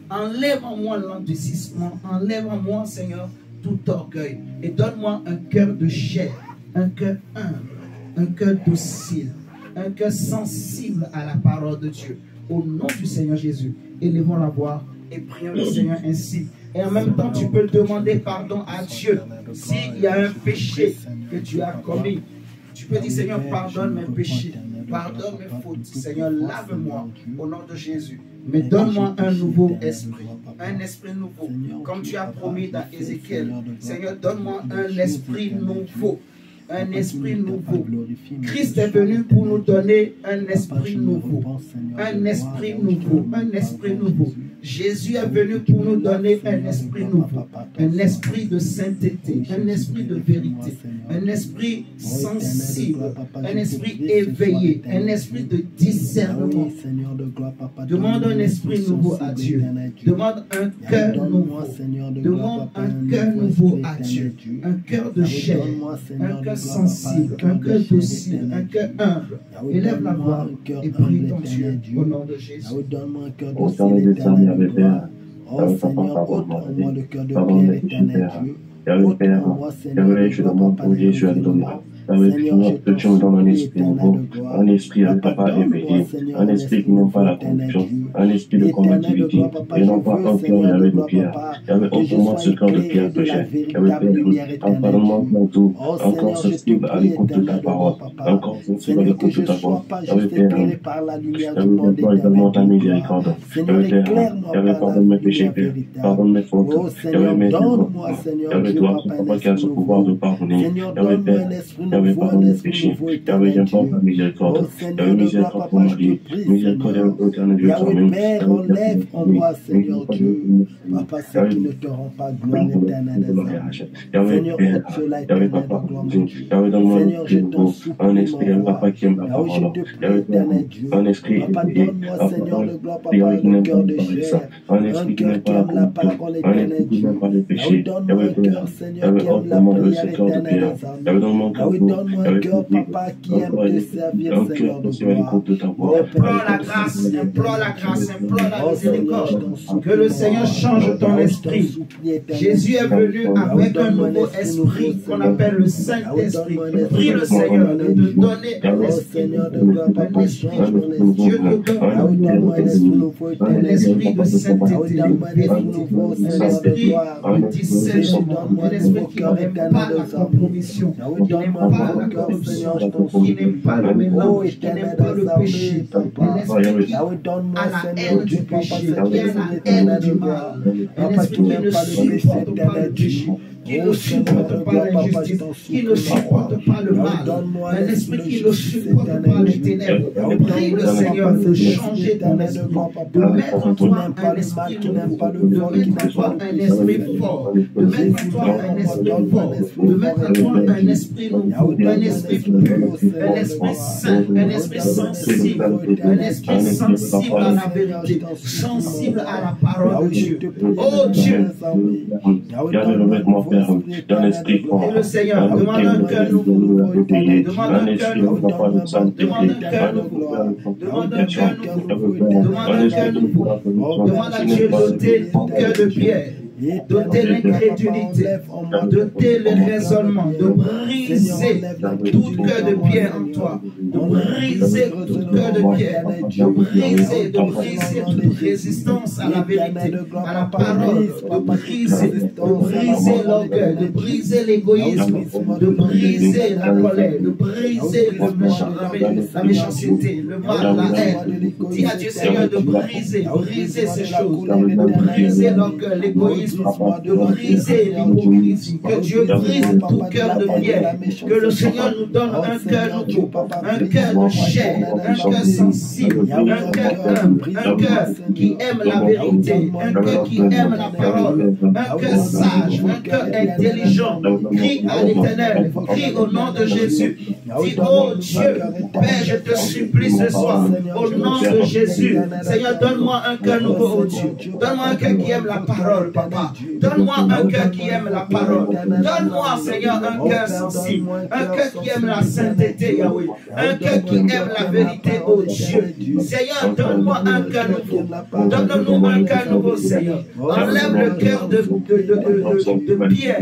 Enlève en moi l'endurcissement. Enlève en moi, Seigneur, tout orgueil. Et donne-moi un cœur de chair, un cœur humble, un cœur docile, un cœur sensible à la parole de Dieu. Au nom du Seigneur Jésus, élevons la voix et prions le Seigneur ainsi. Et en même temps, tu peux demander pardon à Dieu. S'il y a un péché que tu as commis, tu peux dire, Seigneur, pardonne mes péchés, pardonne mes fautes. Seigneur, lave-moi au nom de Jésus. Mais donne-moi un nouveau esprit, un esprit nouveau. Comme tu as promis dans Ézéchiel, Seigneur, donne-moi un esprit nouveau. Un esprit nouveau. Christ est venu pour nous donner un esprit nouveau. Un esprit nouveau. Un esprit nouveau. Jésus est venu pour nous donner un esprit nouveau. Un esprit de sainteté. Un esprit de vérité. Un esprit sensible. Un esprit éveillé. Un esprit de discernement. Demande un esprit nouveau à Dieu. Demande un cœur nouveau. Demande un cœur nouveau à Dieu. Un cœur de chair. Un cœur sensible, un cœur docile, un cœur humble. Élève la voix et prie ton Dieu au nom de Jésus. Au Seigneur des Seigneurs, avec Père, avec ta parole, pardon, mes péchés, Père. Et avec Père, et je demande pour Dieu, je donne. Avec Seigneur, que tu me donnes un esprit nouveau, un esprit avec papa éveillé, un esprit qui n'aime pas la corruption, un esprit de combativité, et non pas un cœur avec de pierre. Et avec autrement ce cœur de pierre que j'ai. Et avec Père, pardonne-moi pour tout, encore sensible à l'écoute de ta parole, encore sensible à l'écoute de ta parole. Et avec Père, également ta miséricorde. Et avec Père, et avec pardonne mes péchés, Père, pardonne mes fautes, et avec mes défauts. Et avec toi, papa qui a ce pouvoir de pardonner. Et avec Père, Yahweh, pardonne mes péchés. Yahweh, j'implore ta miséricorde. Yahweh, miséricorde pour ma vie. Miséricorde avec l'éternel Dieu. Yahweh, Père, enlève en moi, Seigneur Dieu, papa, ce qui ne te rend pas gloire éternelle. Seigneur, ôte cela éternel de gloire. Seigneur, je t'en supplie, un esprit, mon roi. papa qui aime la Yahweh, je parole. te prie, éternel Dieu. Un esprit Papa, éveillé. donne-moi, Seigneur, le gloire, papa, le cœur de chair. Un Un esprit qui cœur n'aime qui pas la aime la corruption. parole Un éternelle esprit qui Dieu. n'aime pas le Yahweh, péché. donne-moi un cœur, Seigneur, qui aime la autrement de prière ce cœur de éternelle pierre. des âmes. Yahweh, donne mon cœur Yahweh, donne-moi un cœur, papa, qui aime te servir, Seigneur de gloire. Implore la grâce, implore la grâce, implore la miséricorde. Que le Seigneur change ton esprit. Jésus est venu avec un nouveau esprit qu'on appelle le Saint-Esprit. Prie le Seigneur de te donner un esprit. Dieu te donne un esprit de sainteté, un esprit de discernement, un esprit qui n'aime pas la compromission, qui n'aime pas la corruption, qui n'aime pas le mélange, qui n'aime pas le péché, un esprit qui a la haine du péché, qui a la haine du mal, un esprit qui ne supporte pas le péché, qui ne supporte pas l'injustice, qui ne supporte pas le mal, un esprit qui ne supporte pas les ténèbres. Prie le Seigneur de changer ton esprit, de mettre en toi un esprit nouveau, de mettre en toi un esprit fort, de mettre en toi un esprit fort, de mettre en toi un esprit nouveau, un esprit pur, un esprit saint, un esprit sensible, un esprit sensible à la vérité, sensible à la parole de Dieu. Oh Dieu, d'un esprit fort. Et le Seigneur demande un cœur nouveau, demande un cœur nouveau, demande un cœur nouveau, demande un cœur nouveau, demande un cœur nouveau, demande à Dieu de doter ton cœur de pierre, doter l'incrédulité, doter le raisonnement, de briser tout cœur de pierre en toi, de briser tout cœur de pierre, de briser toute résistance à la vérité, à la parole, de briser l'orgueil, de briser l'égoïsme, de briser la colère, de briser la méchanceté, le mal, la haine. Dis à Dieu Seigneur de briser ces choses, de briser l'orgueil, l'égoïsme, de briser l'hypocrisie, que Dieu brise tout cœur de pierre, que le Seigneur nous donne un cœur nouveau, un cœur de chair, un cœur sensible, un cœur humble, un cœur qui aime la vérité, un cœur qui aime la parole, un cœur sage, un cœur intelligent. Crie à l'Éternel, crie au nom de Jésus. Dis, oh Dieu, Père, je te supplie ce soir, au nom de Jésus. Seigneur, donne-moi un cœur nouveau, oh Dieu. Donne-moi un cœur qui aime la parole, Papa. Donne-moi un cœur qui aime la parole. Donne-moi, Seigneur, un cœur sensible, un cœur qui aime la sainteté, Yahweh. Un cœur qui aime la vérité, oh Dieu. Seigneur, donne-moi un cœur nouveau. Donne-nous un cœur nouveau, Seigneur. Enlève le cœur de pierre.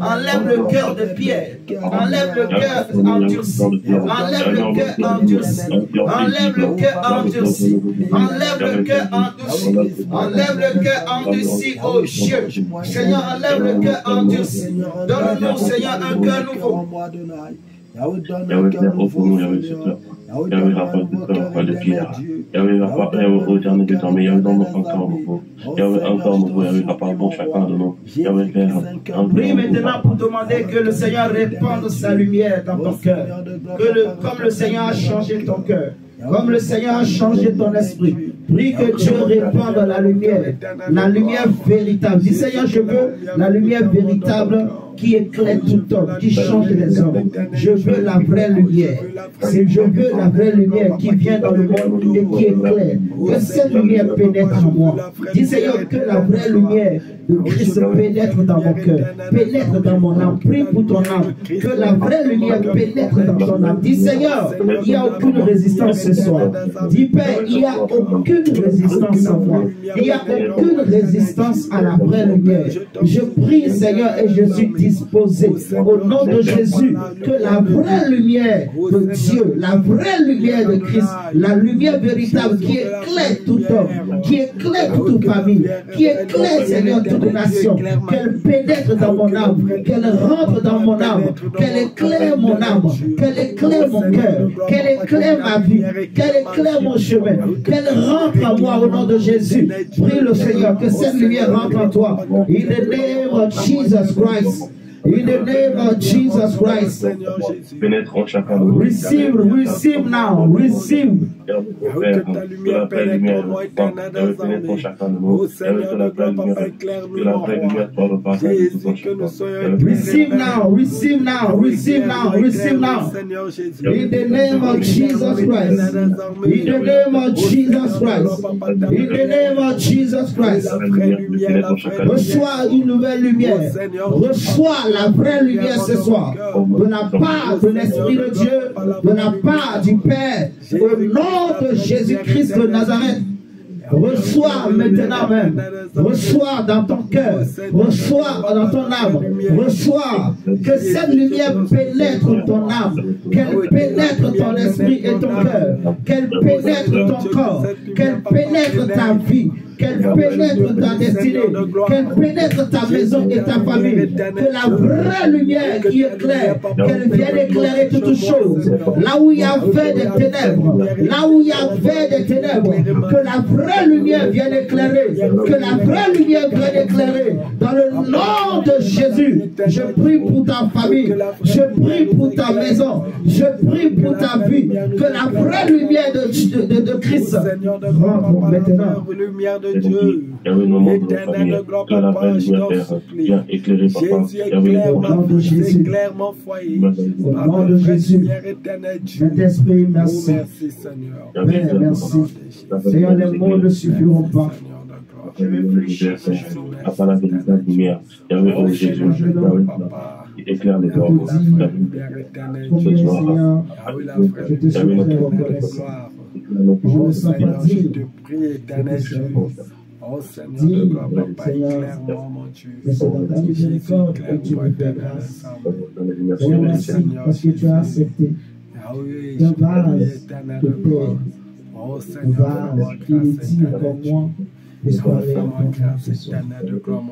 Enlève le cœur de pierre. Enlève le cœur endurci. Enlève le cœur endurci. Enlève le cœur endurci. Enlève le cœur endurci. Enlève le cœur endurci, oh Dieu. Seigneur, enlève le cœur endurci. Donne-nous, Seigneur, un cœur nouveau. Prie maintenant pour demander que le Seigneur répande sa lumière dans ton cœur. Comme le Seigneur a changé ton cœur, comme le Seigneur a changé ton esprit. Prie que Dieu répande la lumière véritable. Dis Seigneur, je veux la lumière véritable qui éclaire tout homme, qui change les hommes. Je veux la vraie lumière. Je veux la vraie lumière qui vient dans le monde et qui éclaire. Que cette lumière pénètre en moi. Dis Seigneur, que la vraie lumière de Christ pénètre dans mon cœur, pénètre dans mon âme. Prie pour ton âme. Que la vraie lumière pénètre dans ton âme. Dis Seigneur, il n'y a aucune résistance ce soir. Dis Père, il n'y a aucune résistance en moi. Il n'y a aucune résistance à la vraie lumière. Je prie Seigneur et je suis disposé au nom de Jésus que la vraie lumière de Dieu, la vraie lumière de Christ, la lumière véritable qui éclaire tout homme, qui éclaire toute famille, qui éclaire Seigneur toute nation, qu'elle pénètre dans mon âme, qu'elle rentre dans mon âme, qu'elle éclaire mon âme, qu'elle éclaire mon cœur, qu'elle éclaire ma vie, qu'elle éclaire mon chemin, qu'elle rentre en moi au nom de Jésus. Prie le Seigneur que cette lumière rentre en toi. In the name of Jesus Christ. In the name of Jesus Christ. Pénètre en chacun de Receive now. Receive. Que ta lumière pénètre en moi, éternel des armées. Ô Seigneur de gloire, Papa, éclaire-nous, mon roi. Jésus, que nous soyons Receive now, receive now, receive now, receive now. Seigneur Jésus. In the name of Jesus Christ. In the name of Jesus Christ. In the name of Jesus Christ. Reçois une nouvelle lumière. Reçois la vraie lumière ce soir. De la part de l'Esprit de Dieu, de la part du Père, au nom de Jésus-Christ de Nazareth. Reçois maintenant même, reçois dans ton cœur, reçois dans ton âme, reçois que cette lumière pénètre ton âme, qu'elle pénètre ton esprit et ton cœur, qu'elle pénètre ton corps, qu'elle pénètre ta vie, qu'elle pénètre ta destinée, qu'elle pénètre ta maison et ta famille, que la vraie lumière qui éclaire, qu'elle vienne éclairer toutes choses, là où il y avait des ténèbres, là où il y avait des ténèbres, que la vraie lumière vienne éclairer, que la vraie lumière vienne éclairer, dans le nom de Jésus. Je prie pour ta famille, je prie pour ta maison, je prie pour ta vie, que la vraie lumière de Christ rentre maintenant. Dieu, éternel de gloire, papa, je t'en supplie. Jésus, éclaire mon foyer. Au nom de Jésus, Saint-Esprit, merci. Merci, Seigneur. Père, merci. Seigneur, les mots ne suffiront pas. Je réfléchis, Après la véritable lumière, Yahweh, oh Jésus, éclaire les corps. Combien, Seigneur, je te suis très reconnaissant. Je me sens pas digne. Oh Seigneur de gloire, papa, éclaire-moi, mon Dieu. Mais c'est dans ta miséricorde que tu me fais grâce. Seigneur, merci parce que tu as accepté un vase de terre, un vase inutile comme moi, pour parler en ton nom ce soir.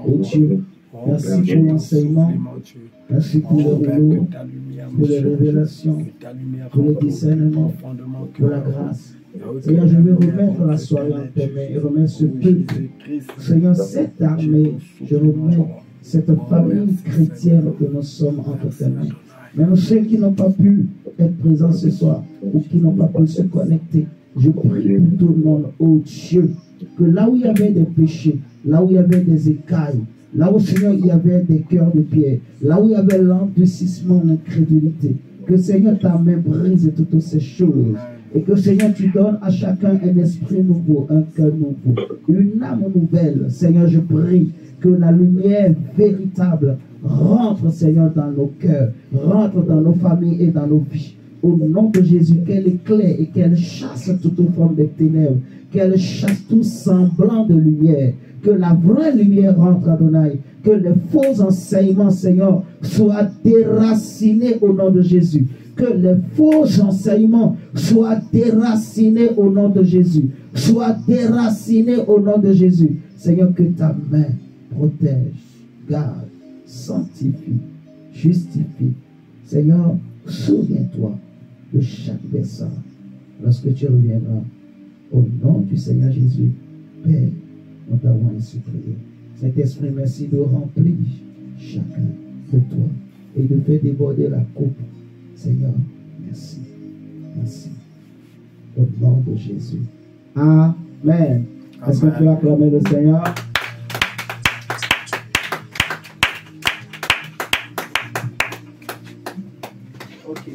Oh Dieu, merci pour l'enseignement, merci pour le rouleau, pour les révélations, pour le discernement, pour la grâce. Seigneur, je veux remettre la soirée en tes mains et remettre ce peuple. Seigneur, cette armée, je remets cette famille chrétienne que nous sommes entre tes mains. Même ceux qui n'ont pas pu être présents ce soir ou qui n'ont pas pu se connecter, je prie pour tout le monde, oh Dieu, que là où il y avait des péchés, là où il y avait des écailles, là où, Seigneur, il y avait des cœurs de pierre, là où il y avait l'endurcissement, l'incrédulité, que Seigneur, ta main brise toutes ces choses. Et que Seigneur, tu donnes à chacun un esprit nouveau, un cœur nouveau, une âme nouvelle. Seigneur, je prie que la lumière véritable rentre, Seigneur, dans nos cœurs, rentre dans nos familles et dans nos vies. Au nom de Jésus, qu'elle éclaire et qu'elle chasse toute forme de ténèbres, qu'elle chasse tout semblant de lumière, que la vraie lumière rentre, Adonai, que les faux enseignements, Seigneur, soient déracinés au nom de Jésus. Que les faux enseignements soient déracinés au nom de Jésus. Soient déracinés au nom de Jésus. Seigneur, que ta main protège, garde, sanctifie, justifie. Seigneur, souviens-toi de chaque personne lorsque tu reviendras. Au nom du Seigneur Jésus, Père, nous t'avons ainsi prié. Saint-Esprit, merci de remplir chacun de toi et de faire déborder la coupe. Seigneur, merci. Merci. Au nom de Jésus. Amen. Est-ce qu'on peut acclamer le Seigneur? Ok.